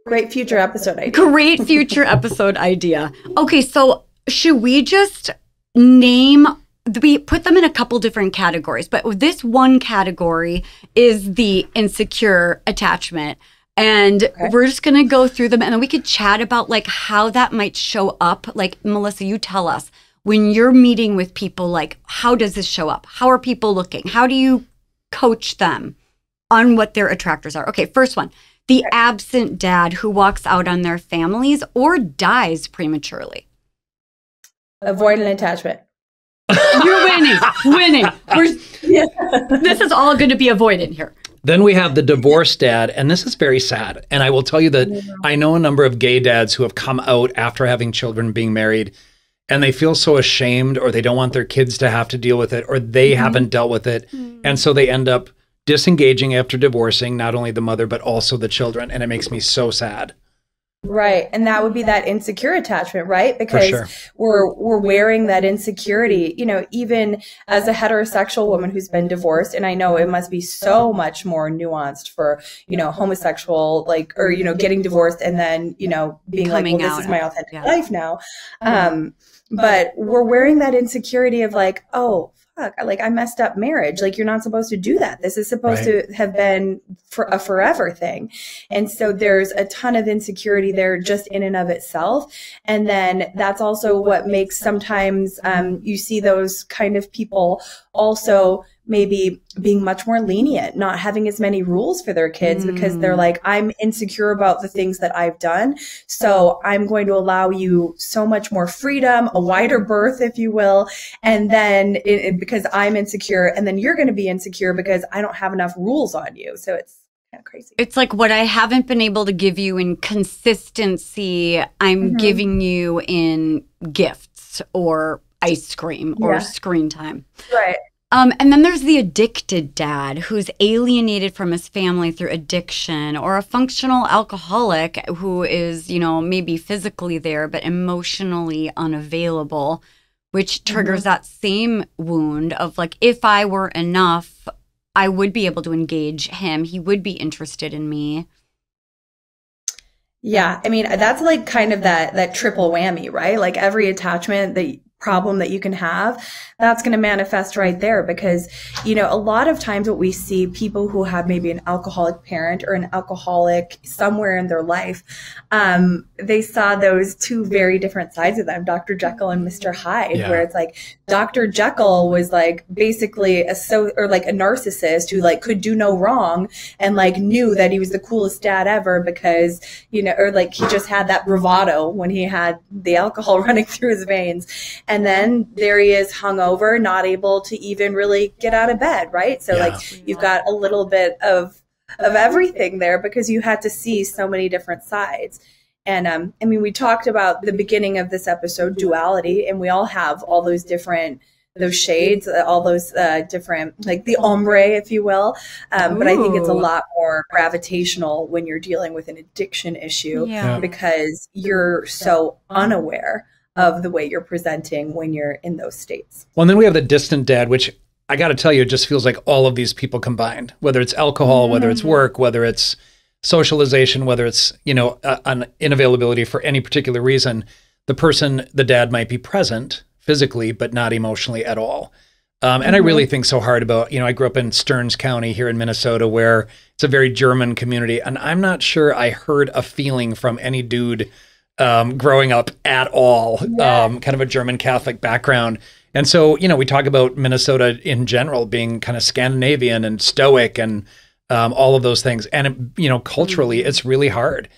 Great future episode idea. Great future episode idea. Okay, so should we just we put them in a couple different categories, but this one category is the insecure attachment. And we're just going to go through them and then we could chat about like how that might show up. Like, Melissa, you tell us when you're meeting with people, like, how does this show up? How are people looking? How do you coach them on what their attractors are? Okay, first one. The absent dad who walks out on their families or dies prematurely. Avoidant attachment. You're winning. This is all going to be avoidant here. Then we have the divorced dad, and this is very sad. And I will tell you that I know a number of gay dads who have come out after having children, being married, and they feel so ashamed, or they don't want their kids to have to deal with it, or they haven't dealt with it. And so they end up disengaging after divorcing, not only the mother, but also the children. And it makes me so sad. Right. And that would be that insecure attachment, right? Because we're wearing that insecurity, you know, even as a heterosexual woman who's been divorced. And I know it must be so much more nuanced for, you know, homosexual, like, or, you know, getting divorced and then, you know, being coming like, well, this is my authentic life now. But we're wearing that insecurity of like, oh, like, I messed up marriage. Like, you're not supposed to do that. This is supposed to have been for a forever thing. And so there's a ton of insecurity there just in and of itself. And then that's also what makes sometimes you see those kind of people also maybe being much more lenient, not having as many rules for their kids because they're like, I'm insecure about the things that I've done. So I'm going to allow you so much more freedom, a wider berth, if you will. And then because I'm insecure, and then you're going to be insecure because I don't have enough rules on you. So it's kind of crazy. It's like what I haven't been able to give you in consistency, I'm giving you in gifts or ice cream or screen time. Right. And then there's the addicted dad who's alienated from his family through addiction, or a functional alcoholic who is, you know, maybe physically there, but emotionally unavailable, which triggers that same wound of like, if I were enough, I would be able to engage him. He would be interested in me. Yeah. I mean, that's like kind of that triple whammy, right? Like every attachment problem that you can have, that's going to manifest right there because, you know, a lot of times what we see people who have maybe an alcoholic parent or an alcoholic somewhere in their life, they saw those two very different sides of them, Dr. Jekyll and Mr. Hyde, where it's like Dr. Jekyll was like basically a narcissist who like could do no wrong and like knew that he was the coolest dad ever because, you know, or like he just had that bravado when he had the alcohol running through his veins. And then there he is hungover, not able to even really get out of bed, right? So like you've got a little bit of everything there because you had to see so many different sides. And I mean, we talked about the beginning of this episode, duality, and we all have all those different, those shades, all those different, like the ombre, if you will. But I think it's a lot more gravitational when you're dealing with an addiction issue because you're so unaware of the way you're presenting when you're in those states. Well, and then we have the distant dad, which I got to tell you, it just feels like all of these people combined, whether it's alcohol, whether it's work, whether it's socialization, whether it's, an inavailability for any particular reason, the dad might be present physically, but not emotionally at all. And I really think so hard about, I grew up in Stearns County here in Minnesota, where it's a very German community. And I'm not sure I heard a feeling from any dude growing up at all, kind of a German Catholic background. And so, we talk about Minnesota in general being kind of Scandinavian and stoic and all of those things. And, culturally, it's really hard.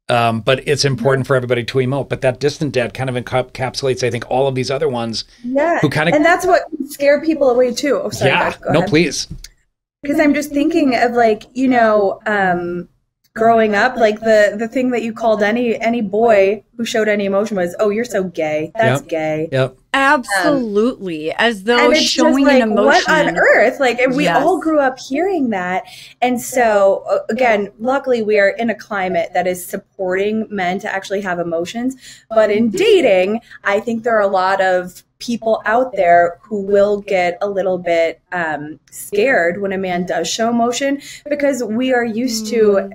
But it's important for everybody to emote. But that distant dad kind of encapsulates, I think, all of these other ones. Yeah. Who kind of, and that's what can scare people away too. Oh, sorry. Yeah. Go No, ahead. please. Because I'm just thinking of growing up, like the thing that you called any boy who showed any emotion was, "Oh, you're so gay. That's gay." Yep. Absolutely. As though and it's showing just like, an emotion. what on earth? Like, and we all grew up hearing that. And so, again, luckily we are in a climate that is supporting men to actually have emotions. But in dating, I think there are a lot of people out there who will get a little bit scared when a man does show emotion, because we are used to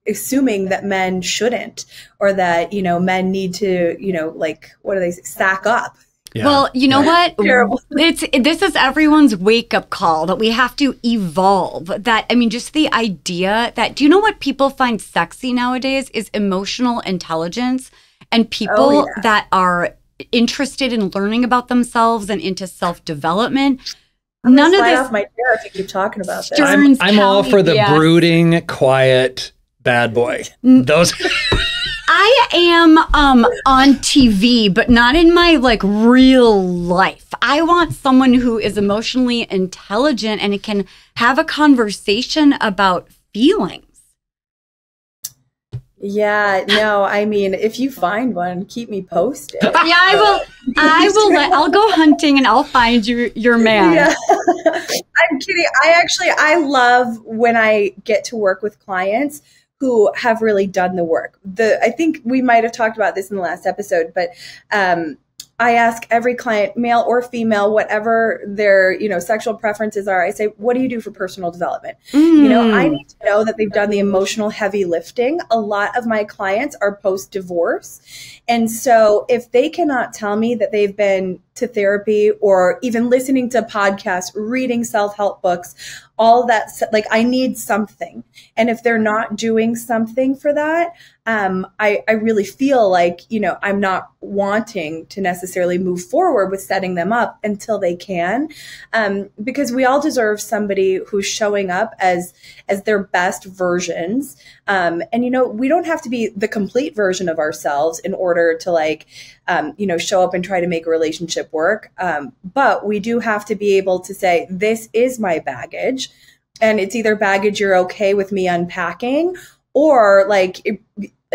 assuming that men shouldn't, or that, men need to, what do they say, sack up. Yeah. Well, you know what? Terrible. This is everyone's wake-up call that we have to evolve. Just the idea that, do you know what people find sexy nowadays is emotional intelligence, and people that are interested in learning about themselves and into self-development. None of this off my chair if you keep talking about this. I'm all for the brooding, quiet bad boy. Those. I am on TV, but not in my real life. I want someone who is emotionally intelligent and can have a conversation about feelings. Yeah, no, if you find one, keep me posted. Yeah, I will. I'll go hunting and I'll find you your man. Yeah. I'm kidding. I love when I get to work with clients who have really done the work. I think we might have talked about this in the last episode, but I ask every client, male or female, whatever their, sexual preferences are, I say, what do you do for personal development? I need to know that they've done the emotional heavy lifting. A lot of my clients are post-divorce. And so if they cannot tell me that they've been to therapy or even listening to podcasts, reading self-help books, all that, I need something. And if they're not doing something for that, I really feel like, I'm not wanting to necessarily move forward with setting them up until they can, because we all deserve somebody who's showing up as their best versions. And, we don't have to be the complete version of ourselves in order to show up and try to make a relationship work. But we do have to be able to say, this is my baggage. And it's either baggage you're okay with me unpacking, or I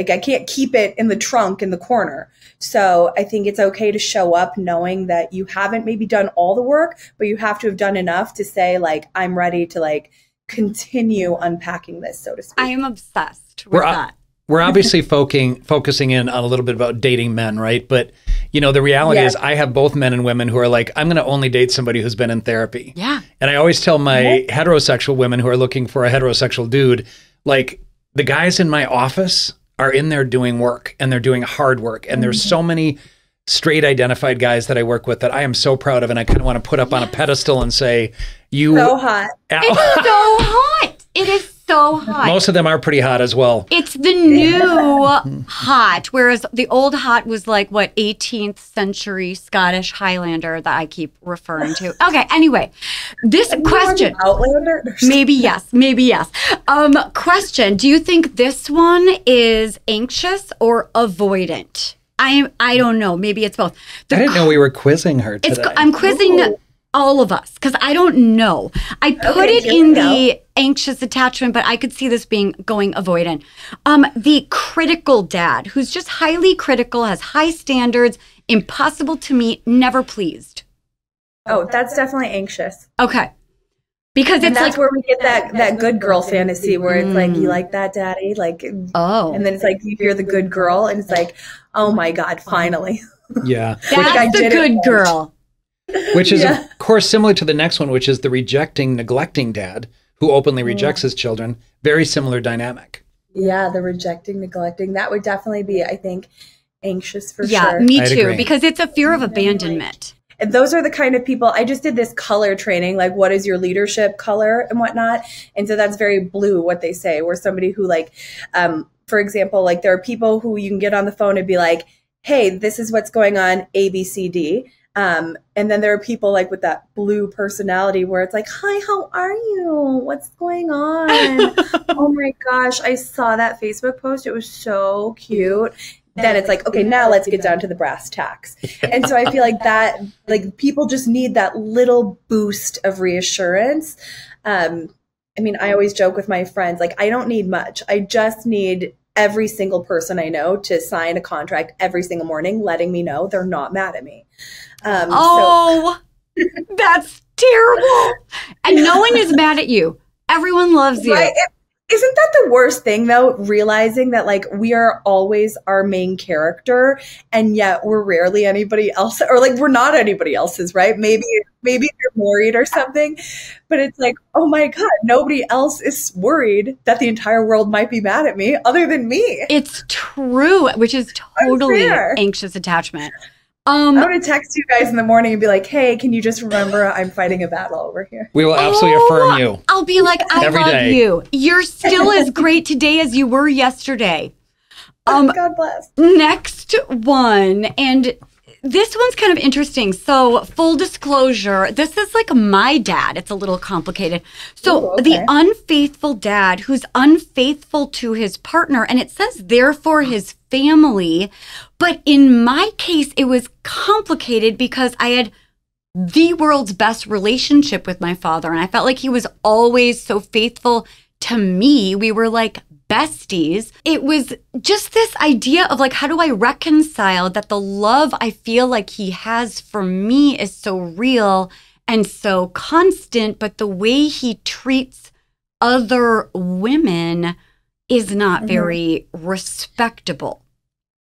can't keep it in the trunk in the corner. So I think it's okay to show up knowing that you haven't maybe done all the work, but you have to have done enough to say, I'm ready to continue unpacking this, so to speak. I am obsessed with that. We're obviously focusing in on a little bit about dating men, right? But, the reality is I have both men and women who are I'm going to only date somebody who's been in therapy. Yeah. And I always tell my heterosexual women who are looking for a heterosexual dude, the guys in my office are in there doing work, and they're doing hard work. And there's so many straight identified guys that I work with that I am so proud of. And I kind of want to put up on a pedestal and say, so hot. It's so hot. It is so hot. Most of them are pretty hot as well. It's the new hot, whereas the old hot was 18th century Scottish Highlander that I keep referring to. Okay, anyway, this question. Outlander? Maybe yes. Question, do you think this one is anxious or avoidant? I don't know. Maybe it's both. I didn't know we were quizzing her today. I'm quizzing all of us because I don't know. I put it in the anxious attachment, but I could see this going avoidant. The critical dad, who's just highly critical, has high standards, impossible to meet, never pleased. Oh, that's definitely anxious. Okay. Because and that's where we get that good girl fantasy where it's you like that, daddy? And then it's you're the good girl, and it's oh my God, finally. Yeah. That's the good girl. Which is, of course, similar to the next one, which is the rejecting, neglecting dad, who openly rejects his children. Very similar dynamic. Yeah, the rejecting, neglecting, that would definitely be, I think, anxious for sure. Yeah, me I'd too, agree. because it's a fear of abandonment. And those are the kind of people, I just did this color training, like what is your leadership color and whatnot. And so that's very blue, what they say, where somebody who like, for example, like there are people who you can get on the phone and be like, hey, this is what's going on, A, B, C, D. And then there are people like with that blue personality where it's like, hi, how are you? What's going on? Oh my gosh, I saw that Facebook post. It was so cute. Then it's like, okay, now let's get down to the brass tacks. And so I feel like that, like people just need that little boost of reassurance. I mean, I always joke with my friends, like, I don't need much. I just need every single person I know to sign a contract every single morning, letting me know they're not mad at me. That's terrible. And no one is mad at you. Everyone loves you. Right? Isn't that the worst thing though? Realizing that like we are always our main character and yet we're rarely anybody else, or like we're not anybody else's, right? Maybe you're married or something, but it's like, oh my God, nobody else is worried that the entire world might be mad at me other than me. It's true, which is totally Unfair. anxious attachment. I'm going to text you guys in the morning and be like, hey, can you just remember I'm fighting a battle over here? We will absolutely affirm you. I'll be like, I Every love day. you. You're still as great today as you were yesterday. God bless. Next one, and this one's kind of interesting. So, full disclosure, this is like my dad. It's a little complicated. So, Ooh, okay. the unfaithful dad who's unfaithful to his partner, and it says therefore his family. But in my case, it was complicated because I had the world's best relationship with my father, and I felt like he was always so faithful to me. We were like besties. It was just this idea of like, how do I reconcile that the love I feel like he has for me is so real and so constant, but the way he treats other women is not very respectable.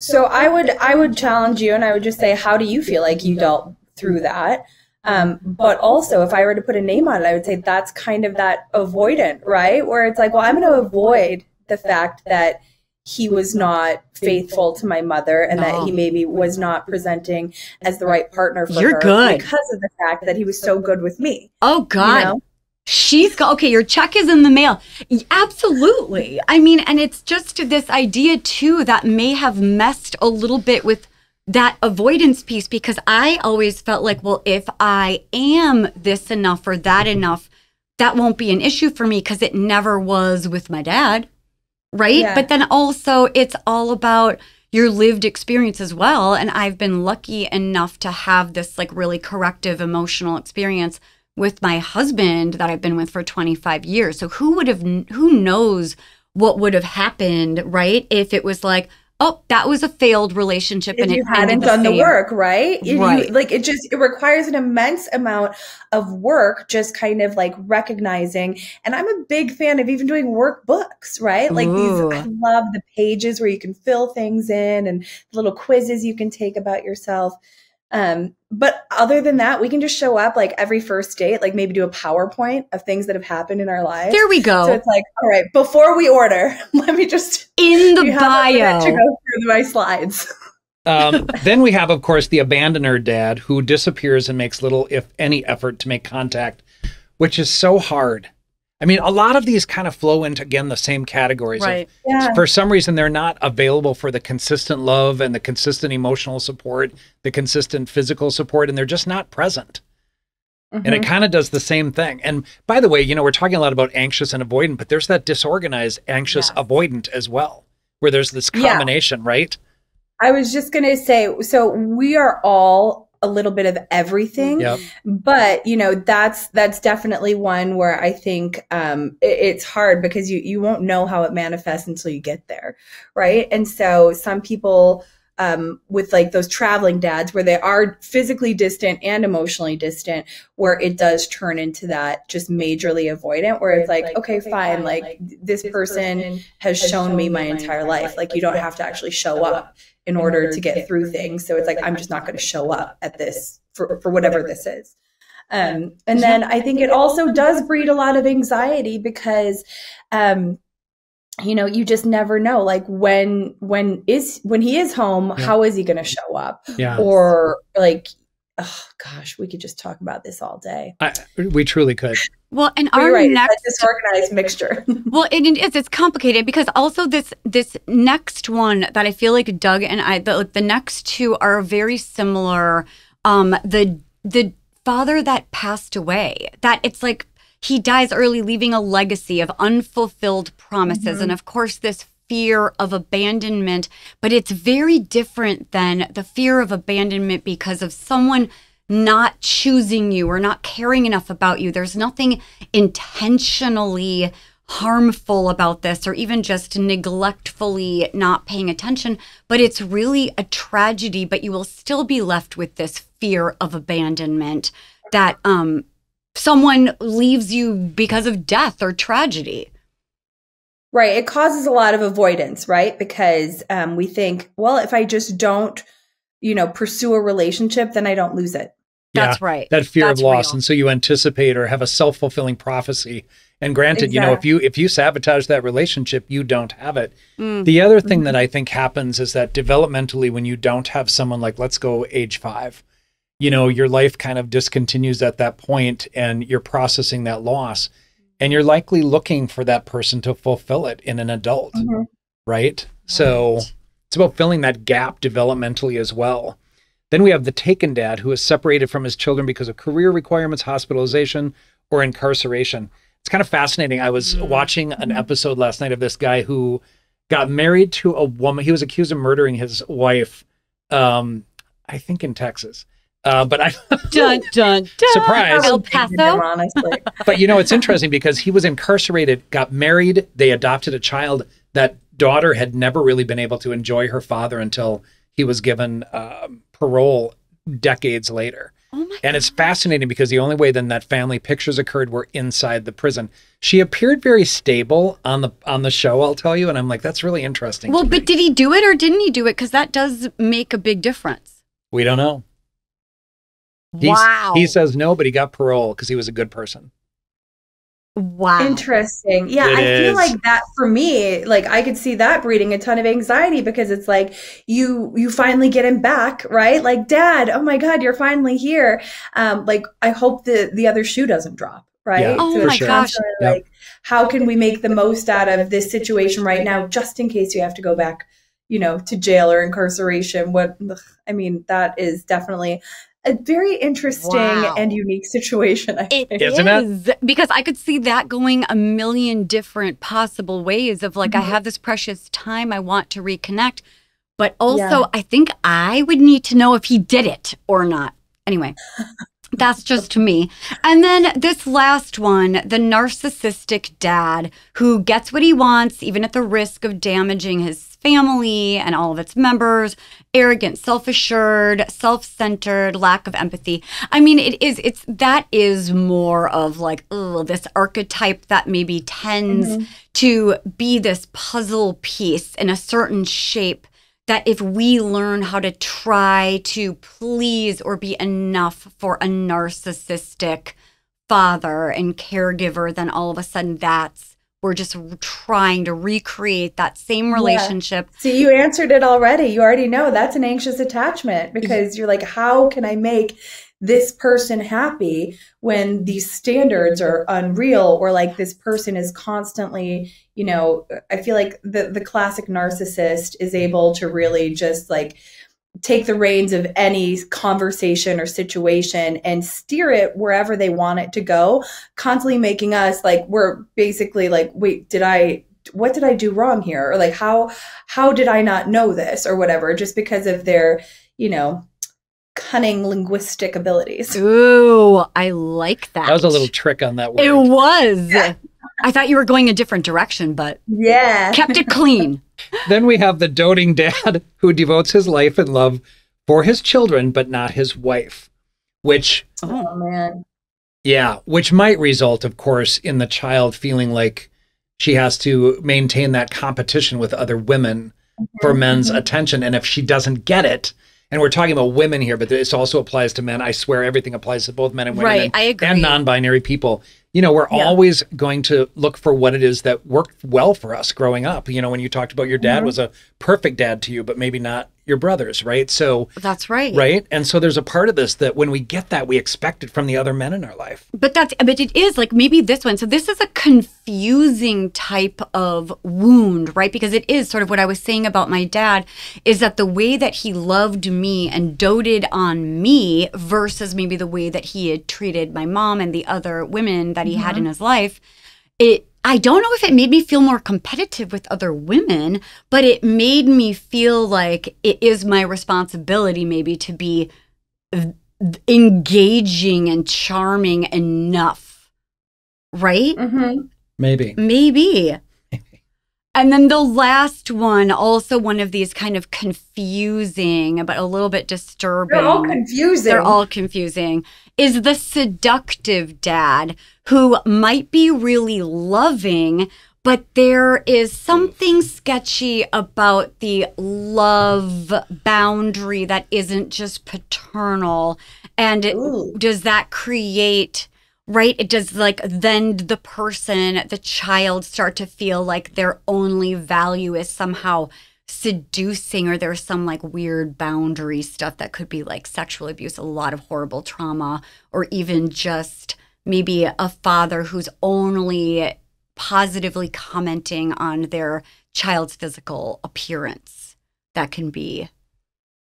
So I would challenge you and I would just say, how do you feel like you dealt through that? But also, if I were to put a name on it, I would say that's kind of that avoidant, right? Where it's like, well, I'm going to avoid the fact that he was not faithful to my mother and that he maybe was not presenting as the right partner for You're her good. because of the fact that he was so good with me. Oh, God. You know? She's got, okay, your check is in the mail. Absolutely. I mean, and it's just this idea too that may have messed a little bit with that avoidance piece, because I always felt like, well, if I am this enough or that enough, that won't be an issue for me because it never was with my dad. Right. Yeah. But then also it's all about your lived experience as well. And I've been lucky enough to have this like really corrective emotional experience with my husband that I've been with for 25 years. So who knows what would have happened, right? If it was like, oh, that was a failed relationship If and you it hadn't done the work, right? Right. It requires an immense amount of work, just kind of like recognizing. And I'm a big fan of even doing workbooks, right? Like Ooh. I love the pages where you can fill things in and little quizzes you can take about yourself. But other than that, we can just show up like every first date, like maybe do a PowerPoint of things that have happened in our lives. There we go. So it's like, all right, before we order, let me just In the you have a minute bio. to go through my slides. Then we have, of course, the abandoner dad who disappears and makes little, if any, effort to make contact, which is so hard. I mean, a lot of these kind of flow into, again, the same categories. Right. Yeah. For some reason, they're not available for the consistent love and the consistent emotional support, the consistent physical support, and they're just not present. And it kind of does the same thing. And by the way, you know, we're talking a lot about anxious and avoidant, but there's that disorganized, anxious, avoidant as well, where there's this combination, right? I was just going to say, so we are all a little bit of everything, Yep. but you know, that's definitely one where I think it's hard because you won't know how it manifests until you get there. Right. And so some people with like those traveling dads where they are physically distant and emotionally distant, where it does turn into that just majorly avoidant, where it's like, okay, fine. Like this person has shown me my entire life. Like you don't have to actually show up in order to get through things. So it's like, I'm just not going to show up at this for whatever this is. And then I think it also does breed a lot of anxiety because, you just never know, like when he is home, how is he going to show up? Yeah. Or like, oh gosh, we could just talk about this all day. We truly could. Well, and But our you're right, next it's a disorganized mixture. Well, it's complicated because also this next one that I feel like Doug and I, the next two are very similar. The father that passed away, that it's like he dies early, leaving a legacy of unfulfilled promises, and of course this fear of abandonment. But it's very different than the fear of abandonment because of someone not choosing you or not caring enough about you. There's nothing intentionally harmful about this or even just neglectfully not paying attention, but it's really a tragedy. But you will still be left with this fear of abandonment that someone leaves you because of death or tragedy. Right. It causes a lot of avoidance, right? Because we think, well, if I just don't, pursue a relationship, then I don't lose it. That's right. That fear That's of loss. real. And so you anticipate or have a self-fulfilling prophecy. And granted, Exactly. if you sabotage that relationship, you don't have it. The other thing that I think happens is that developmentally, when you don't have someone like, let's go age 5, your life kind of discontinues at that point and you're processing that loss. And you're likely looking for that person to fulfill it in an adult, right? So it's about filling that gap developmentally as well. Then we have the taken dad who is separated from his children because of career requirements, hospitalization, or incarceration. It's kind of fascinating. I was watching an episode last night of this guy who got married to a woman. He was accused of murdering his wife, I think in Texas. But I Dun, dun, dun. Surprise. El Paso. Honestly. But it's interesting because he was incarcerated, got married, they adopted a child. That daughter had never really been able to enjoy her father until he was given parole decades later. Oh my And it's fascinating because the only way then that family pictures occurred were inside the prison. She appeared very stable on the show, I'll tell you, and I'm like, that's really interesting. Well, to but me. did he do it or didn't he do it? Because that does make a big difference. We don't know. Wow. He says no, but he got parole because he was a good person. Wow. Interesting. Yeah, It I feel is. like that for me, like I could see that breeding a ton of anxiety because it's like you finally get him back, right? Like, Dad, oh my God, you're finally here. Like I hope the other shoe doesn't drop, right? Yeah, Oh So my it's sure. gosh. constantly Yep. like, how can we make the most out of this situation right now, just in case you have to go back, to jail or incarceration? That is definitely a very interesting Wow. and unique situation. I It think. Isn't is, because I could see that going a million different possible ways of like, I have this precious time, I want to reconnect. But also, Yeah. I think I would need to know if he did it or not. Anyway, that's just me. And then this last one, the narcissistic dad who gets what he wants, even at the risk of damaging his family and all of its members, arrogant, self-assured, self-centered, lack of empathy. I mean, that is more of like, this archetype that maybe tends to be this puzzle piece in a certain shape that if we learn how to try to please or be enough for a narcissistic father and caregiver, then all of a sudden we're just trying to recreate that same relationship. See, you answered it already. You already know that's an anxious attachment because you're like, how can I make this person happy when these standards are unreal, or like this person is constantly, I feel like the classic narcissist is able to really just like take the reins of any conversation or situation and steer it wherever they want it to go, constantly making us like, we're basically like, wait, what did I do wrong here? Or like, how did I not know this or whatever, just because of their, cunning linguistic abilities. Ooh, I like that. That was a little trick on that word. It was. I thought you were going a different direction, but Yeah. kept it clean. Then we have the doting dad who devotes his life and love for his children, but not his wife, which Oh man. which might result, of course, in the child feeling like she has to maintain that competition with other women for men's attention. And if she doesn't get it, and we're talking about women here, but this also applies to men. I swear everything applies to both men and women, Right, I agree. and non-binary people. You know, we're always going to look for what it is that worked well for us growing up. You know, when you talked about your dad was a perfect dad to you, but maybe not your brothers, right? So that's right. Right. And so there's a part of this that when we get that, we expect it from the other men in our life. But it is like maybe this one. So this is a confusing type of wound, right? Because it is sort of what I was saying about my dad is that the way that he loved me and doted on me versus maybe the way that he had treated my mom and the other women that he had in his life, I don't know if it made me feel more competitive with other women, but it made me feel like it is my responsibility maybe to be engaging and charming enough, right? Maybe. And then the last one, also one of these kind of confusing, but a little bit disturbing. They're all confusing. Is the seductive dad who might be really loving, but there is something sketchy about the love boundary that isn't just paternal. And does that create... Right? It does like then the person, the child start to feel like their only value is somehow seducing, or there's some like weird boundary stuff that could be like sexual abuse, a lot of horrible trauma, or even just maybe a father who's only positively commenting on their child's physical appearance. That can be...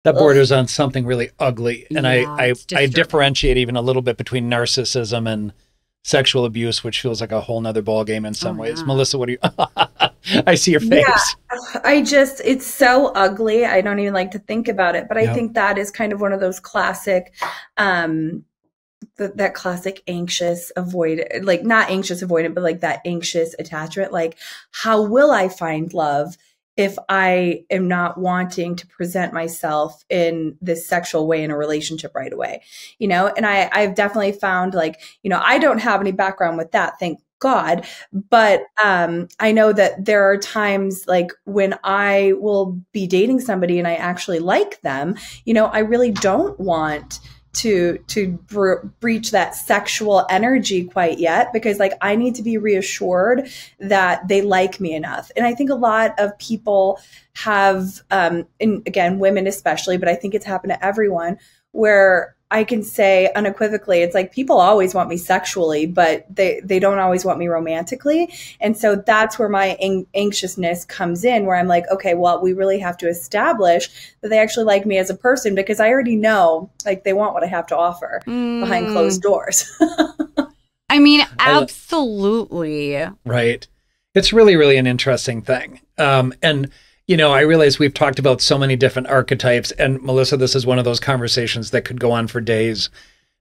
That borders on something really ugly. And Yeah, I differentiate even a little bit between narcissism and sexual abuse, which feels like a whole nother ballgame in some ways. Yeah. Melissa, what do you... I see your face. Yeah, it's so ugly. I don't even like to think about it. But I think that is kind of one of those classic, that classic anxious avoidant, like not anxious avoidant, but like that anxious attachment. Like, how will I find love if I am not wanting to present myself in this sexual way in a relationship right away, you know? And I've definitely found like, you know, I don't have any background with that, thank God. But I know that there are times like when I will be dating somebody and I actually like them, you know, I really don't want to breach that sexual energy quite yet, because like I need to be reassured that they like me enough. And I think a lot of people have, and again, women especially, but I think it's happened to everyone, where I can say unequivocally, it's like people always want me sexually, but they don't always want me romantically. And so that's where my anxiousness comes in, where I'm like, okay, well, we really have to establish that they actually like me as a person, because I already know like they want what I have to offer behind closed doors. I mean, absolutely. Right. It's really, really an interesting thing. And you know, I realize we've talked about so many different archetypes, and Melissa, this is one of those conversations that could go on for days,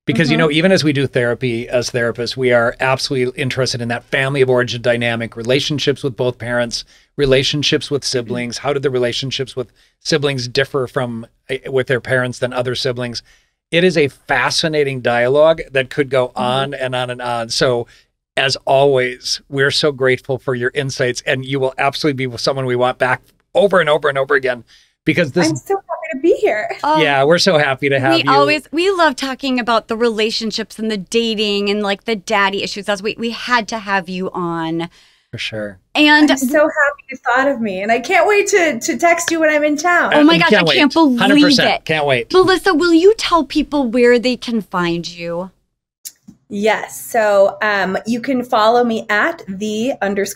because, you know, even as we do therapy as therapists, we are absolutely interested in that family of origin dynamic, relationships with both parents, relationships with siblings. How did the relationships with siblings differ from with their parents than other siblings? It is a fascinating dialogue that could go on and on and on. So as always, we're so grateful for your insights, and you will absolutely be someone we want back over and over and over again, because this... I'm so happy to be here. Yeah, we're so happy to have you. We love talking about the relationships and the dating and like the daddy issues. We had to have you on. For sure. And I'm so happy you thought of me, and I can't wait to text you when I'm in town. Oh my gosh, I can't believe 100%. it. Can't wait. Melissa, will you tell people where they can find you? Yes. So you can follow me at _MLR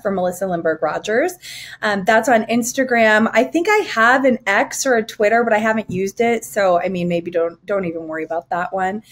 for Melissa Lindbergh Rogers. That's on Instagram. I think I have an X or a Twitter, but I haven't used it. So, I mean, maybe don't even worry about that one.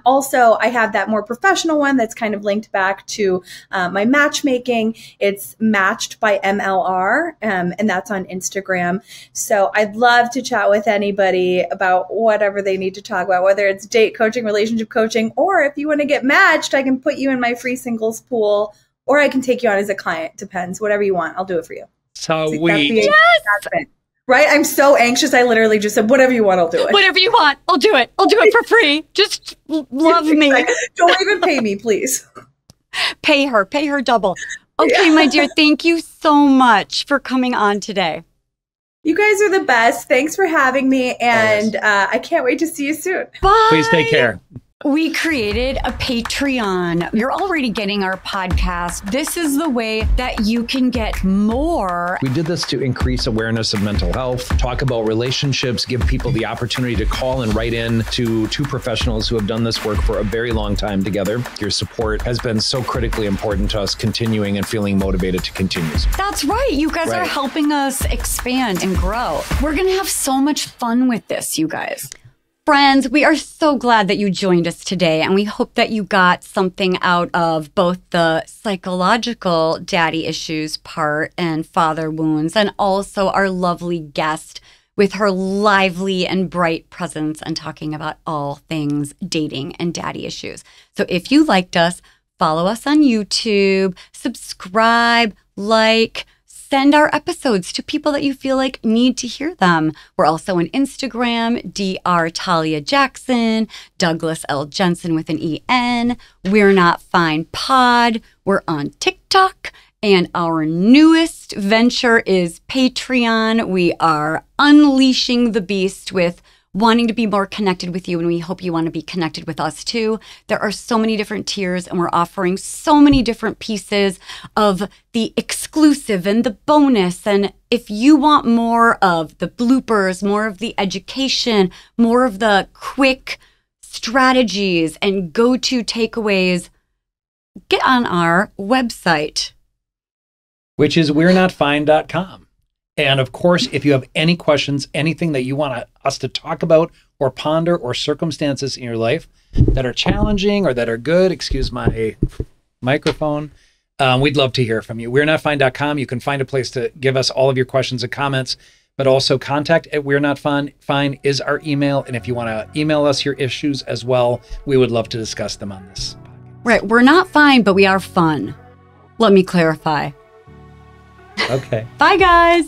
Also, I have that more professional one that's kind of linked back to my matchmaking. It's Matched by MLR, and that's on Instagram. So I'd love to chat with anybody about whatever they need to talk about, whether it's date coaching, relationship coaching, or if you want to get matched, I can put you in my free singles pool, or I can take you on as a client. Depends. Whatever you want, I'll do it for you. Sweet. Yes. Right? I'm so anxious. I literally just said, whatever you want, I'll do it. Whatever you want, I'll do it. I'll do it for free. Just love me. Don't even pay me, please. Pay her double. Okay, my dear, thank you so much for coming on today. You guys are the best. Thanks for having me. And I can't wait to see you soon. Bye. Please take care. We created a Patreon. You're already getting our podcast. This is the way that you can get more. We did this to increase awareness of mental health, talk about relationships, give people the opportunity to call and write in to two professionals who have done this work for a very long time together. Your support has been so critically important to us continuing and feeling motivated to continue. That's right. You guys are helping us expand and grow. We're going to have so much fun with this, you guys. Friends, we are so glad that you joined us today, and we hope that you got something out of both the psychological daddy issues part and father wounds, and also our lovely guest with her lively and bright presence and talking about all things dating and daddy issues. So if you liked us, follow us on YouTube, subscribe, like, send our episodes to people that you feel like need to hear them. We're also on Instagram, Dr. Talia Jackson, Douglas L. Jensen with an EN. We're Not Fine Pod. We're on TikTok. And our newest venture is Patreon. We are unleashing the beast with wanting to be more connected with you, and we hope you want to be connected with us too. There are so many different tiers, and we're offering so many different pieces of the exclusive and the bonus. And if you want more of the bloopers, more of the education, more of the quick strategies and go-to takeaways, get on our website, which is we'renotfine.com. And of course, if you have any questions, anything that you want us to talk about or ponder, or circumstances in your life that are challenging or that are good, excuse my microphone, we'd love to hear from you. We'renotfine.com. You can find a place to give us all of your questions and comments, but also contact@we'renotfine is our email. And if you want to email us your issues as well, we would love to discuss them on this podcast. Right. We're not fine, but we are fun. Let me clarify. Okay. Bye, guys.